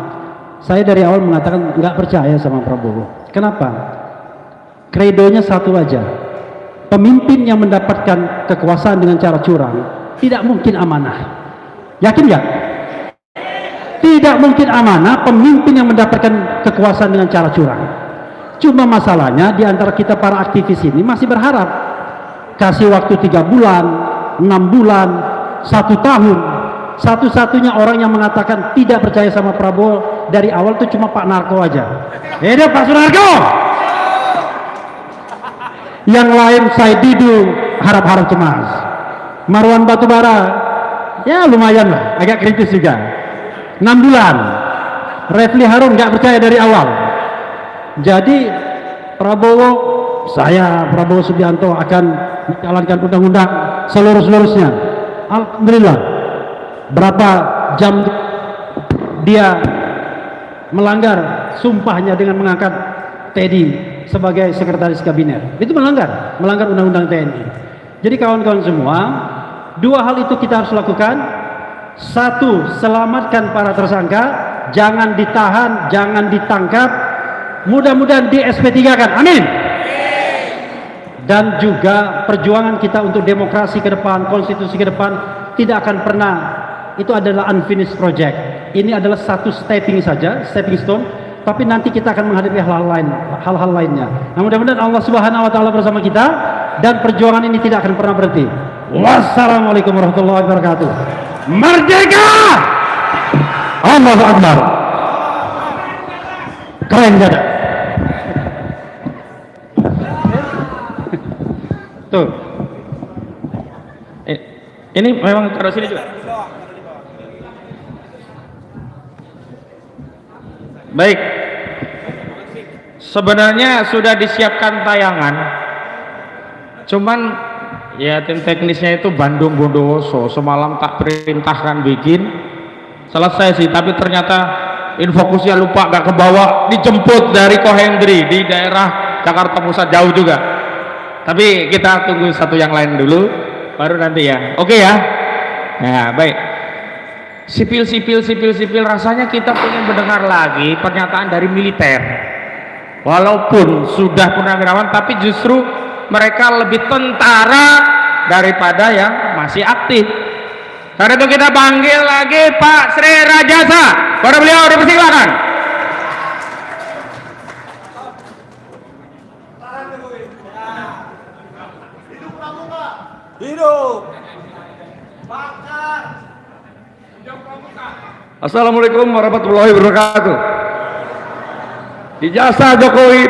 Speaker 8: saya dari awal mengatakan nggak percaya sama Prabowo. Kenapa? Kredonya satu aja, pemimpin yang mendapatkan kekuasaan dengan cara curang tidak mungkin amanah. Yakin nggak? Tidak mungkin amanah pemimpin yang mendapatkan kekuasaan dengan cara curang. Cuma masalahnya di antara kita para aktivis ini masih berharap kasih waktu 3 bulan, 6 bulan, 1 tahun. Satu-satunya orang yang mengatakan tidak percaya sama Prabowo dari awal itu cuma Pak Narko aja. Hidup Pak Sunarko. Yang lain saya Didu harap-harap cemas. Marwan Batubara ya lumayan lah, agak kritis juga. 6 bulan. Refli Harun nggak percaya dari awal. Jadi Prabowo Subianto akan menjalankan undang-undang seluruh-seluruhnya. Alhamdulillah. Berapa jam dia melanggar sumpahnya dengan mengangkat Teddy sebagai sekretaris kabinet. Itu melanggar undang-undang TNI. Jadi kawan-kawan semua, 2 hal itu kita harus lakukan. Satu, selamatkan para tersangka, jangan ditahan, jangan ditangkap, mudah-mudahan di SP3 kan, amin. Dan juga perjuangan kita untuk demokrasi ke depan, konstitusi ke depan tidak akan pernah, itu adalah unfinished project. Ini adalah satu stepping saja, stepping stone, tapi nanti kita akan menghadapi hal-hal lainnya. Nah, mudah-mudahan Allah Subhanahu wa taala bersama kita dan perjuangan ini tidak akan pernah berhenti. Wassalamualaikum warahmatullahi wabarakatuh. Merdeka! Allahu Akbar. Keren gak ada?
Speaker 4: Tuh. Ini memang taruh sini juga. Baik. Sebenarnya sudah disiapkan tayangan. Cuman ya tim teknisnya itu Bandung Bondowoso semalam tak perintahkan bikin. Selesai sih, tapi ternyata infokusnya lupa, gak kebawa, dijemput dari Kohendri di daerah Jakarta Pusat, jauh juga. Tapi kita tunggu satu yang lain dulu baru nanti ya. Oke ya. Nah, baik. Sipil rasanya kita ingin mendengar lagi pernyataan dari militer. Walaupun sudah purnawirawan tapi justru mereka lebih tentara daripada yang masih aktif. Karena itu kita panggil lagi Pak Sri Rajasa. Kepada beliau dipersilakan.
Speaker 10: Assalamualaikum warahmatullahi wabarakatuh. Ijazah Jokowi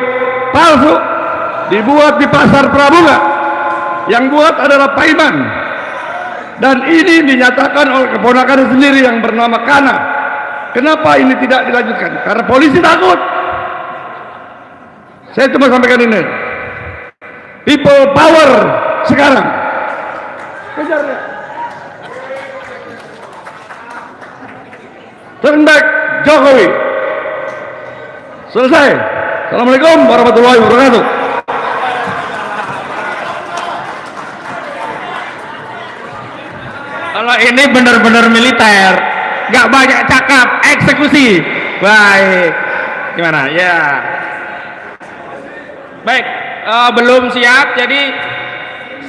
Speaker 10: palsu dibuat di pasar Pramuka, yang buat adalah Pak Iman, dan ini dinyatakan oleh keponakannya sendiri yang bernama Kana. Kenapa ini tidak dilanjutkan? Karena polisi takut. Saya cuma sampaikan ini, people power sekarang. Kejar dia. Turn back Jokowi. Selesai. Assalamualaikum warahmatullahi wabarakatuh.
Speaker 4: Kalau ini benar-benar militer, nggak banyak cakap, eksekusi. Baik. Gimana? Ya. Baik. Belum siap, jadi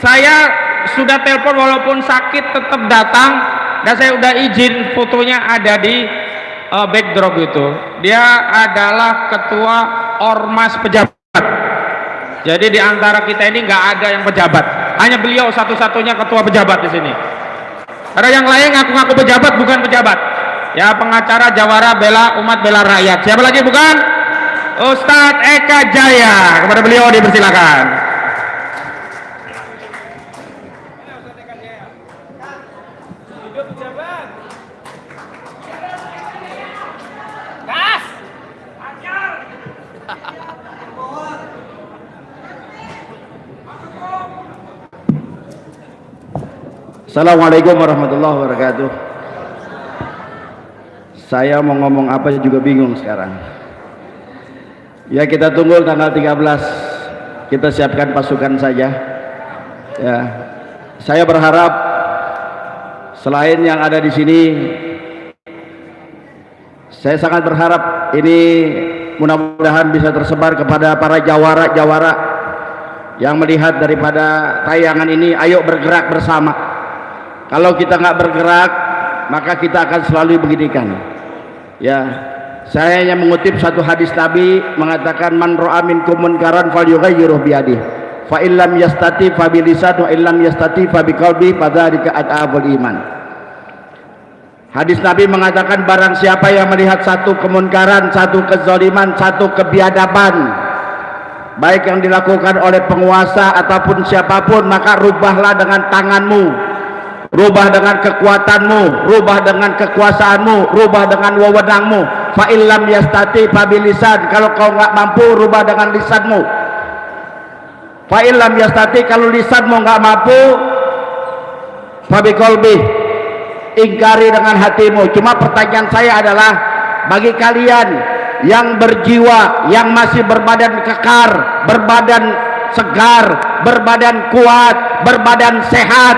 Speaker 4: saya sudah telepon walaupun sakit tetap datang, dan saya udah izin fotonya ada di backdrop itu. Dia adalah ketua ormas pejabat. Jadi di antara kita ini nggak ada yang pejabat, hanya beliau satu-satunya ketua pejabat di sini. Ada yang lain ngaku-ngaku pejabat, bukan pejabat. Ya, pengacara jawara bela umat, bela rakyat. Siapa lagi? Bukan Ustadz Eka Jaya. Kepada beliau dipersilakan.
Speaker 11: Assalamualaikum warahmatullahi wabarakatuh. Saya mau ngomong apa juga bingung sekarang. Ya, kita tunggu tanggal 13. Kita siapkan pasukan saja. Ya, saya berharap selain yang ada di sini, saya sangat berharap ini mudah-mudahan bisa tersebar kepada para jawara-jawara yang melihat daripada tayangan ini. Ayo bergerak bersama. Kalau kita nggak bergerak, maka kita akan selalu beginikan. Ya, saya hanya mengutip satu hadis Nabi mengatakan, man ra'a minkum munkaran falyughayyirhu biyadihi, fa illam yastati fa bilisan wa illam yastati fa biqalbi, fadzalika at'abul iman. Hadis Nabi mengatakan, barang siapa yang melihat satu kemunkaran, satu kezaliman, satu kebiadaban, baik yang dilakukan oleh penguasa ataupun siapapun, maka rubahlah dengan tanganmu, rubah dengan kekuatanmu, rubah dengan kekuasaanmu, rubah dengan wewenangmu. Fa illam yastati fa bilisan, kalau kau nggak mampu, rubah dengan lisanmu. Fa illam yastati, kalau lisanmu nggak mampu, fa biqalbi, ingkari dengan hatimu. Cuma pertanyaan saya adalah, bagi kalian yang berjiwa, yang masih berbadan kekar, berbadan segar, berbadan kuat, berbadan sehat,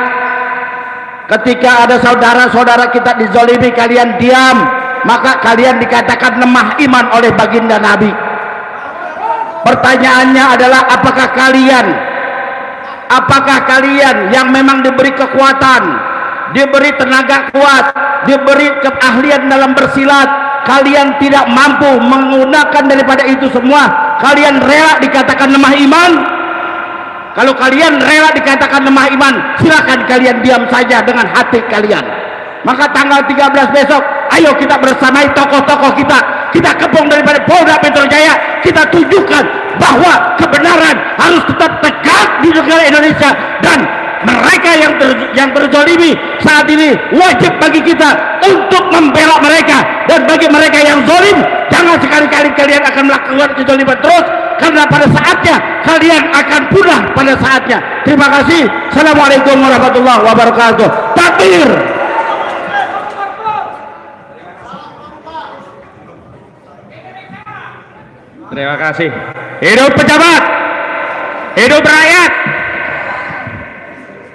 Speaker 11: Ketika ada saudara-saudara kita dizolimi, kalian diam, maka kalian dikatakan lemah iman oleh baginda Nabi. Pertanyaannya adalah apakah kalian yang memang diberi kekuatan, diberi tenaga kuat, diberi keahlian dalam bersilat, kalian tidak mampu menggunakan daripada itu semua, kalian rela dikatakan lemah iman? Kalau kalian rela dikatakan lemah iman, silakan kalian diam saja dengan hati kalian. Maka tanggal 13 besok, ayo kita bersamai tokoh-tokoh kita kepung daripada Polda Metro Jaya, kita tunjukkan bahwa kebenaran harus tetap tegak di negara Indonesia, dan mereka yang terzalimi saat ini wajib bagi kita untuk membela mereka, dan bagi mereka yang zalim jangan sekali-kali kalian akan melakukan kezaliman terus, karena pada saatnya kalian akan punah pada saatnya. Terima kasih. Assalamualaikum warahmatullahi wabarakatuh. Takbir.
Speaker 4: Terima kasih. Hidup pejabat, hidup rakyat.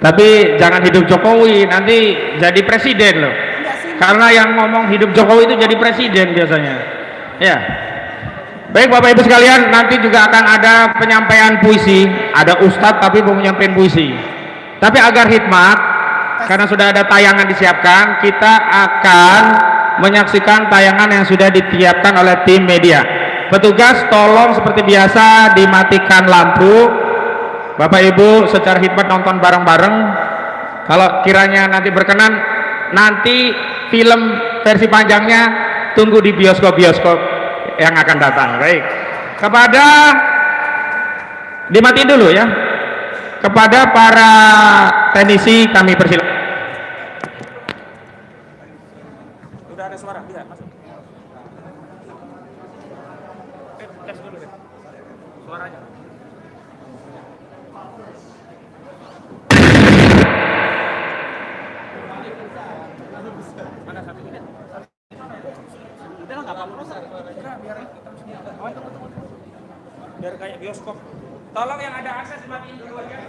Speaker 4: Tapi jangan hidup Jokowi, nanti jadi presiden loh. Karena yang ngomong hidup Jokowi itu jadi presiden biasanya. Ya. Baik Bapak Ibu sekalian, nanti juga akan ada penyampaian puisi. Ada ustadz tapi mau menyampaikan puisi. Tapi agar hikmat, karena sudah ada tayangan disiapkan, kita akan menyaksikan tayangan yang sudah disiapkan oleh tim media. Petugas tolong seperti biasa dimatikan lampu. Bapak Ibu secara hikmat nonton bareng-bareng. Kalau kiranya nanti berkenan, nanti film versi panjangnya tunggu di bioskop-bioskop yang akan datang. Baik, kepada dimatiin dulu ya. Kepada para teknisi kami persilakan.
Speaker 9: Udah ada suara, bisa masuk. Tes dulu deh. Suaranya. Mana satu ini? Udah nggak apa-apa. Biar kayak bioskop. Tolong yang ada akses matiin dulu ya.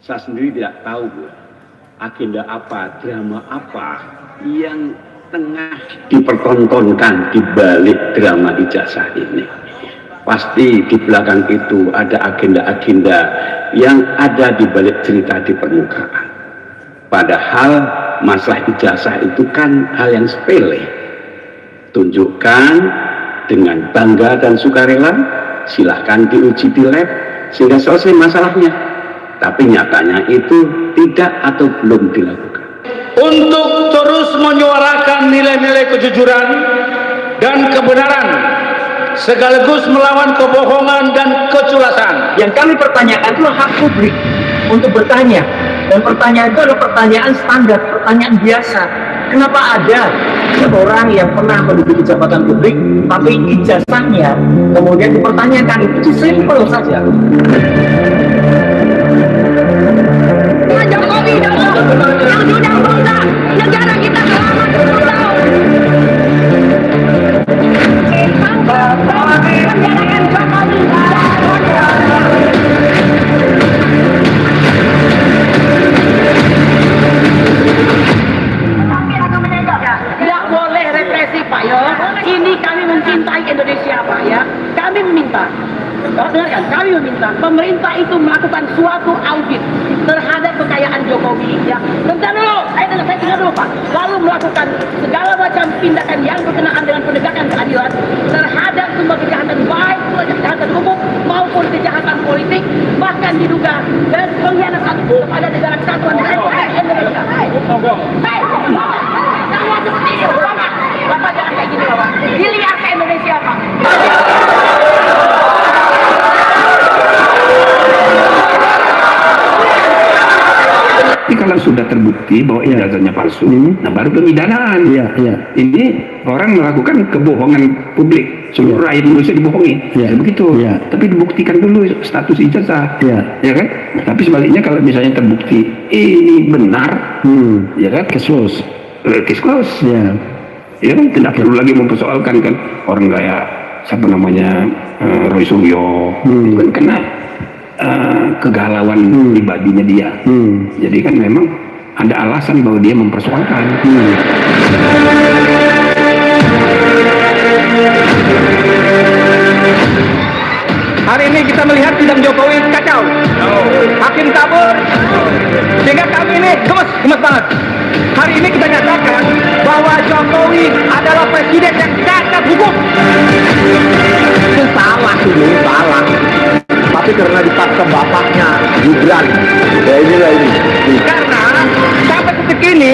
Speaker 12: Saya sendiri tidak tahu agenda apa, drama apa yang tengah dipertontonkan di balik drama ijazah ini. Pasti di belakang itu ada agenda-agenda yang ada di balik cerita di permukaan. Padahal masalah ijazah itu kan hal yang sepele. Tunjukkan dengan bangga dan sukarela, silahkan diuji di lab sehingga selesai masalahnya. Tapi nyatanya itu tidak atau belum dilakukan.
Speaker 10: Untuk terus menyuarakan nilai-nilai kejujuran dan kebenaran, sekaligus melawan kebohongan dan keculasan.
Speaker 13: Yang kami pertanyakan itu hak publik untuk bertanya, dan pertanyaan itu adalah pertanyaan standar, pertanyaan biasa. Kenapa ada seorang yang pernah menduduki jabatan publik tapi ijazahnya kemudian dipertanyakan? Itu simpel saja. Jokowi yang sudah merusak negara kita selama 10 tahun. Penjarakan Jokowi. Tidak boleh represi Pak ya. Ini kami mencintai Indonesia Pak ya. Kami meminta. Dengarkan, kami meminta pemerintah itu melakukan suatu audit terhadap kekayaan Jokowi ya. Bentar dulu, saya dengar dulu Pak. Lalu melakukan segala macam tindakan yang berkenaan dengan penegakan keadilan terhadap semua kejahatan, baik kejahatan umum maupun kejahatan politik, bahkan diduga dan pengkhianatan kepada negara kesatuan Republik Indonesia. Sama seperti ini, Bapak jangan kayak gini Bapak. Dilihat ke Indonesia Pak.
Speaker 12: kalau sudah terbukti bahwa ijazahnya palsu, nah baru pemidanaan. Ini orang melakukan kebohongan publik, seluruh rakyat Indonesia dibohongi, begitu. Tapi dibuktikan dulu status ijazah, ya kan? Tapi sebaliknya kalau misalnya terbukti ini benar, ya kan? Case close, ya kan? Tidak perlu lagi mempersoalkan kan orang kayak siapa namanya Roy Suryo, itu kan kena kegalauan pribadinya dia. Jadi kan memang ada alasan bahwa dia mempersoalkan.
Speaker 4: Hari ini kita melihat sidang Jokowi kacau, hakim kabur, sehingga kami ini gemes banget. Hari ini kita nyatakan bahwa Jokowi adalah presiden yang cacat hukum. Itu salah, salah. Tapi karena dipaksa bapaknya Gibran, ya inilah ini. Karena sampai detik ini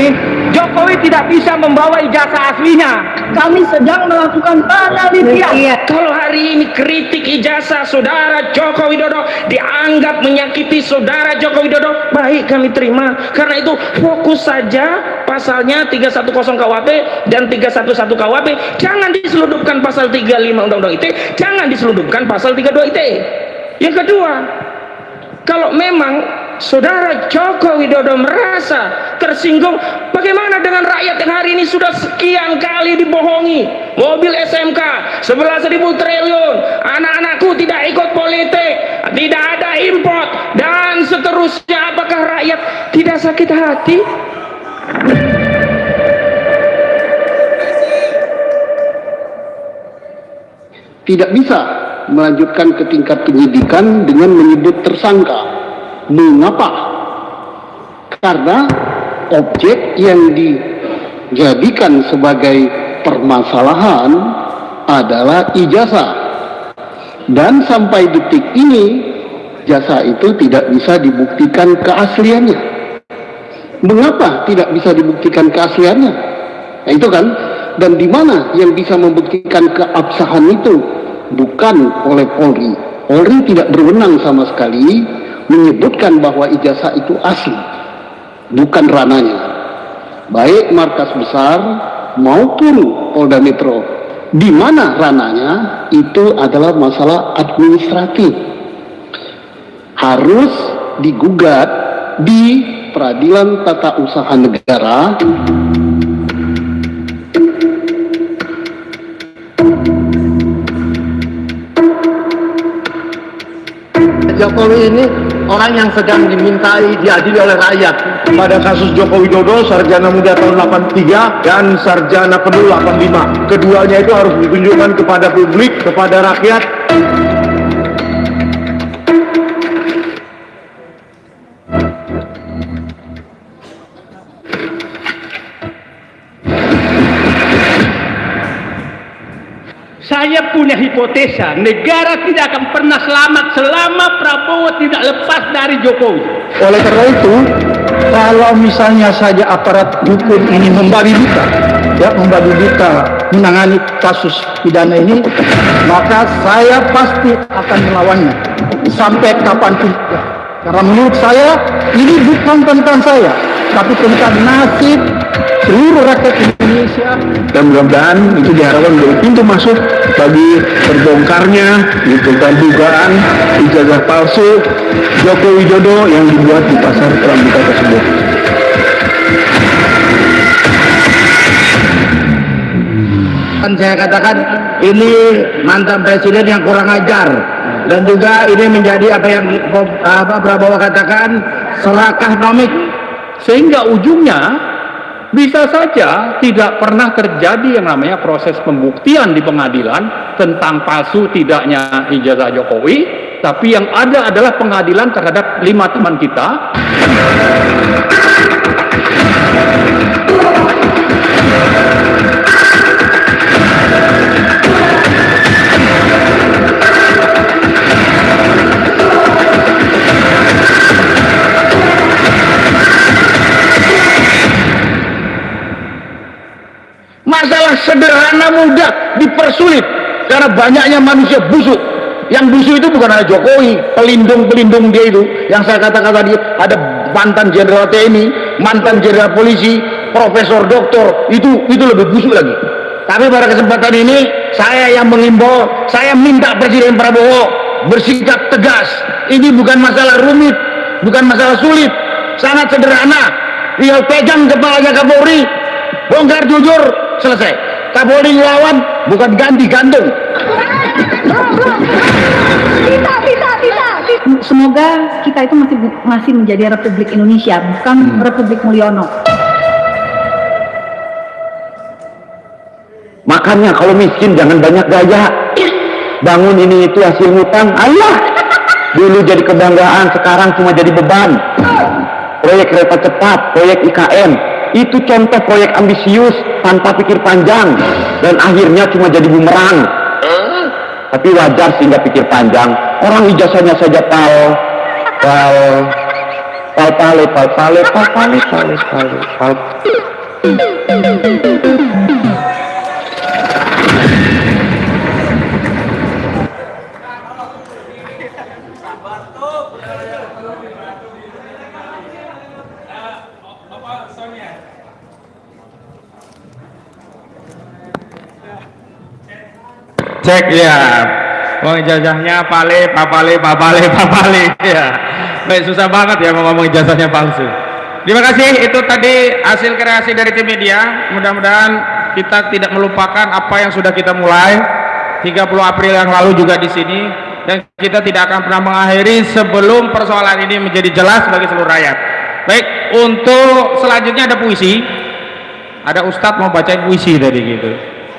Speaker 4: Jokowi tidak bisa membawa ijazah aslinya.
Speaker 1: Kami sedang melakukan penelitian.
Speaker 4: Kalau hari ini kritik ijazah saudara Joko Widodo dianggap menyakiti saudara Joko Widodo, baik kami terima. Karena itu fokus saja pasalnya 310 KUHP dan 311 KUHP. Jangan diseludupkan pasal 35 Undang-Undang ITE, jangan diseludupkan pasal 32 ITE. Yang kedua, kalau memang saudara Joko Widodo merasa tersinggung, bagaimana dengan rakyat yang hari ini sudah sekian kali dibohongi? Mobil SMK 11.000 triliun, anak-anakku tidak ikut politik, tidak ada import, dan seterusnya. Apakah rakyat tidak sakit hati?
Speaker 14: Tidak bisa melanjutkan ke tingkat penyidikan dengan menyebut tersangka. Mengapa? Karena objek yang dijadikan sebagai permasalahan adalah ijazah, dan sampai detik ini jasa itu tidak bisa dibuktikan keasliannya. Mengapa tidak bisa dibuktikan keasliannya? Nah, itu kan. Dan di mana yang bisa membuktikan keabsahan itu? Bukan oleh Polri. Polri tidak berwenang sama sekali menyebutkan bahwa ijazah itu asli, bukan rananya. Baik markas besar maupun Polda Metro, di mana rananya itu adalah masalah administratif, harus digugat di Peradilan Tata Usaha Negara.
Speaker 11: Jokowi ini orang yang sedang dimintai diadili oleh rakyat. Pada kasus Joko Widodo, sarjana muda tahun 83 dan sarjana penuh 85. Keduanya itu harus ditunjukkan kepada publik, kepada rakyat.
Speaker 5: Saya punya hipotesa, negara tidak akan pernah selamat selama Prabowo tidak lepas dari Jokowi.
Speaker 8: Oleh karena itu, kalau misalnya saja aparat hukum ini membagi buta, menangani kasus pidana ini, maka saya pasti akan melawannya sampai kapanpun. Karena menurut saya ini bukan tentang saya, tapi tentang nasib seluruh rakyat Indonesia.
Speaker 12: Dan mudah-mudahan itu diharapkan menjadi pintu masuk bagi terbongkarnya dugaan ijazah palsu Joko Widodo yang dibuat di pasar pramuka tersebut.
Speaker 11: Kan saya katakan ini mantan presiden yang kurang ajar, dan juga ini menjadi apa yang Prabowo katakan serakah nomik,
Speaker 5: Sehingga ujungnya bisa saja tidak pernah terjadi yang namanya proses pembuktian di pengadilan tentang palsu tidaknya ijazah Jokowi, tapi yang ada adalah pengadilan terhadap 5 teman kita.
Speaker 11: Masalah sederhana mudah dipersulit karena banyaknya manusia busuk. Yang busuk itu bukan hanya Jokowi, pelindung-pelindung dia itu yang saya katakan tadi, ada mantan jenderal TNI, mantan jenderal polisi, profesor doktor, itu lebih busuk lagi. Tapi pada kesempatan ini saya yang mengimbau, saya minta Presiden Prabowo bersikap tegas. Ini bukan masalah rumit, bukan masalah sulit, sangat sederhana. Tinggal pegang kepalanya Kapolri, bongkar jujur, selesai. Kapolri ngelawan, bukan ganti gantung.
Speaker 7: Semoga kita itu masih menjadi Republik Indonesia, bukan Republik Mulyono.
Speaker 11: Makanya kalau miskin jangan banyak gaya. Bangun ini itu hasil ngutang, Allah. Dulu jadi kebanggaan, sekarang cuma jadi beban. Proyek kereta cepat, proyek IKN, itu contoh proyek ambisius tanpa pikir panjang dan akhirnya cuma jadi bumerang. Tapi wajar sih nggak pikir panjang. Orang ijazahnya saja pal.
Speaker 4: Cek ya, uang ijazahnya pale ya. Baik, susah banget ya mau ngomong ijazahnya palsu. Terima kasih, itu tadi hasil kreasi dari tim media. Mudah-mudahan kita tidak melupakan apa yang sudah kita mulai 30 April yang lalu juga di sini, dan kita tidak akan pernah mengakhiri sebelum persoalan ini menjadi jelas bagi seluruh rakyat. Baik, untuk selanjutnya ada puisi. Ada Ustadz mau bacain puisi tadi gitu.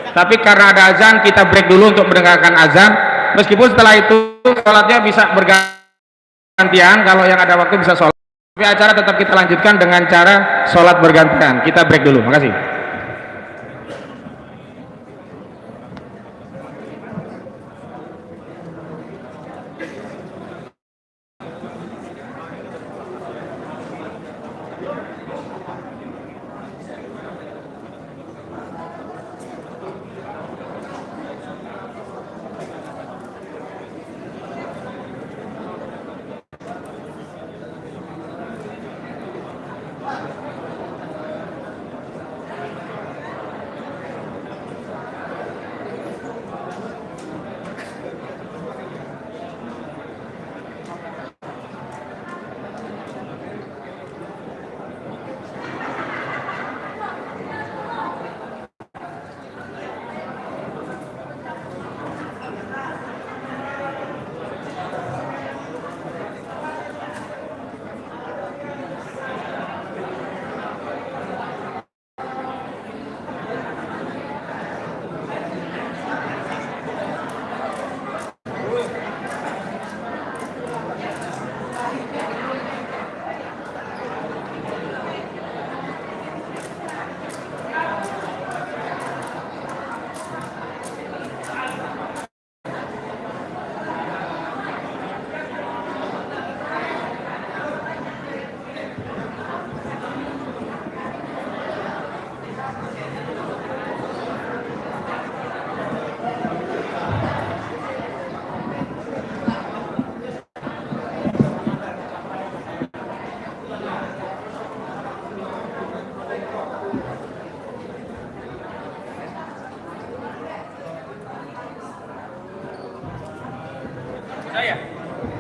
Speaker 4: Tapi karena ada azan, kita break dulu untuk mendengarkan azan. Meskipun setelah itu sholatnya bisa bergantian, kalau yang ada waktu bisa sholat. Tapi acara tetap kita lanjutkan dengan cara sholat bergantian. Kita break dulu, makasih.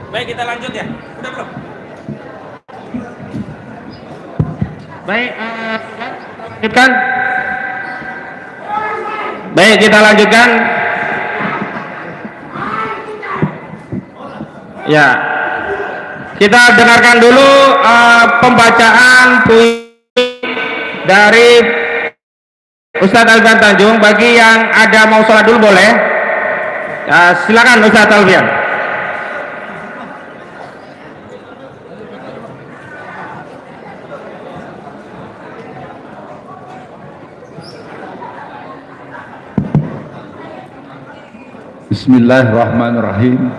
Speaker 4: Baik, kita lanjut ya. Udah belum? Baik, lanjutkan. Baik, kita lanjutkan. Ya, kita dengarkan dulu pembacaan puisi dari Ustadz Alfian Tanjung. Bagi yang ada mau sholat dulu boleh. Silakan Ustadz Alfian.
Speaker 15: Bismillahirrahmanirrahim.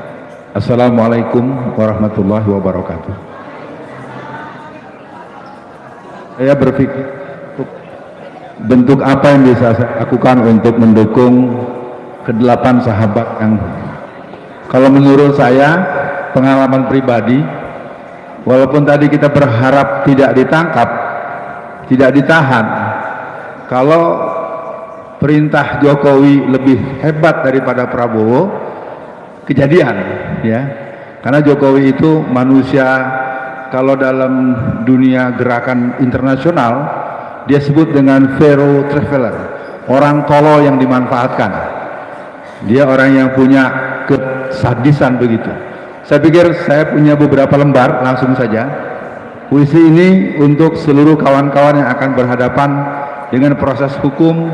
Speaker 15: Assalamualaikum warahmatullahi wabarakatuh. Saya berpikir bentuk apa yang bisa saya lakukan untuk mendukung ke-8 sahabat yang, kalau menurut saya, pengalaman pribadi, Walaupun tadi kita berharap tidak ditangkap, tidak ditahan, kalau perintah Jokowi lebih hebat daripada Prabowo, kejadian ya. Karena Jokowi itu manusia, kalau dalam dunia gerakan internasional dia sebut dengan Pharaoh traveler, orang tolol yang dimanfaatkan. Dia orang yang punya kesadisan begitu. Saya pikir saya punya beberapa lembar, langsung saja. Puisi ini untuk seluruh kawan-kawan yang akan berhadapan dengan proses hukum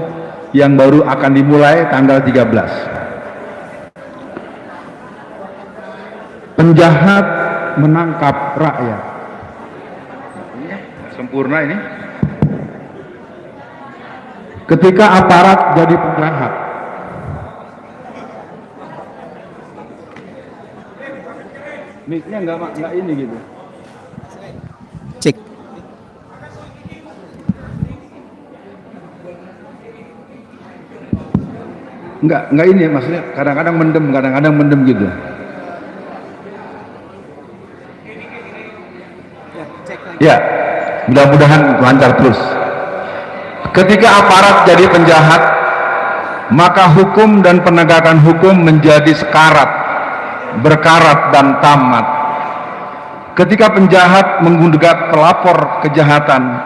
Speaker 15: yang baru akan dimulai tanggal 13. Penjahat menangkap rakyat. Sempurna ini. Ketika aparat jadi penjahat. Mic-nya nggak ini gitu.
Speaker 9: Cek.
Speaker 15: Enggak ini maksudnya kadang-kadang mendem gitu. Ya, mudah-mudahan lancar terus. Ketika aparat jadi penjahat, maka hukum dan penegakan hukum menjadi sekarat, berkarat dan tamat. Ketika penjahat menggugat pelapor kejahatan,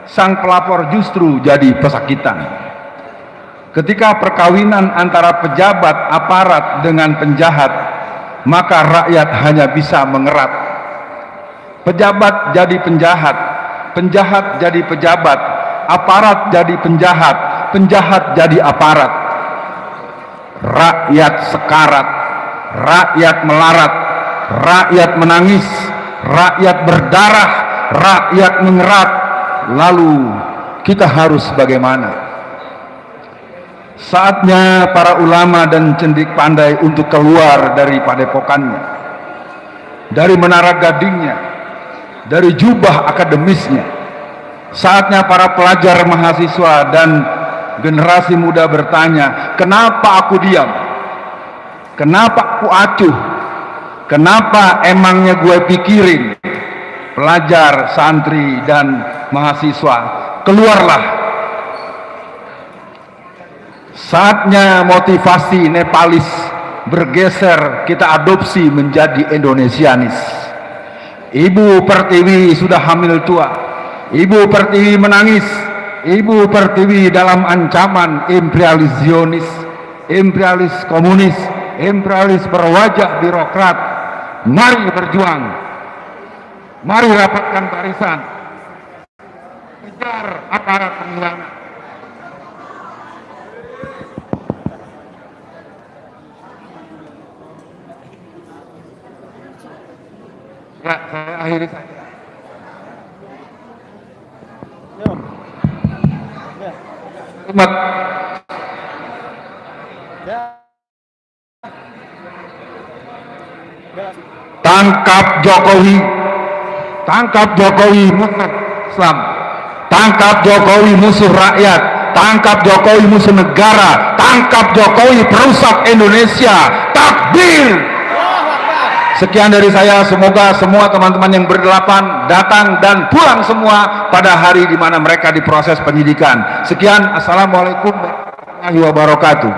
Speaker 15: sang pelapor justru jadi pesakitan. Ketika perkawinan antara pejabat aparat dengan penjahat, maka rakyat hanya bisa mengerat. Pejabat jadi penjahat, penjahat jadi pejabat, aparat jadi penjahat, penjahat jadi aparat. Rakyat sekarat, rakyat melarat, rakyat menangis, rakyat berdarah, rakyat mengerat. Lalu kita harus bagaimana? Saatnya para ulama dan cendik pandai untuk keluar dari padepokannya, dari menara gadingnya, dari jubah akademisnya. Saatnya para pelajar, mahasiswa dan generasi muda bertanya, kenapa aku diam? Kenapa aku acuh? Kenapa emangnya gue pikirin? Pelajar, santri dan mahasiswa, keluarlah. Saatnya motivasi Nepalis bergeser, kita adopsi menjadi Indonesianis. Ibu Pertiwi sudah hamil tua, Ibu Pertiwi menangis, Ibu Pertiwi dalam ancaman imperialis Zionis, imperialis komunis, imperialis berwajah birokrat. Mari berjuang, mari rapatkan barisan, kejar aparat penghianat. Ya, saya akhiri saja. Umat tangkap Jokowi, tangkap Jokowi musuh Islam, tangkap Jokowi musuh rakyat, tangkap Jokowi musuh negara, tangkap Jokowi perusak Indonesia. Takbir! Sekian dari saya, semoga semua teman-teman yang berdelapan datang dan pulang semua pada hari di mana mereka diproses penyidikan. Sekian, assalamualaikum warahmatullahi wabarakatuh.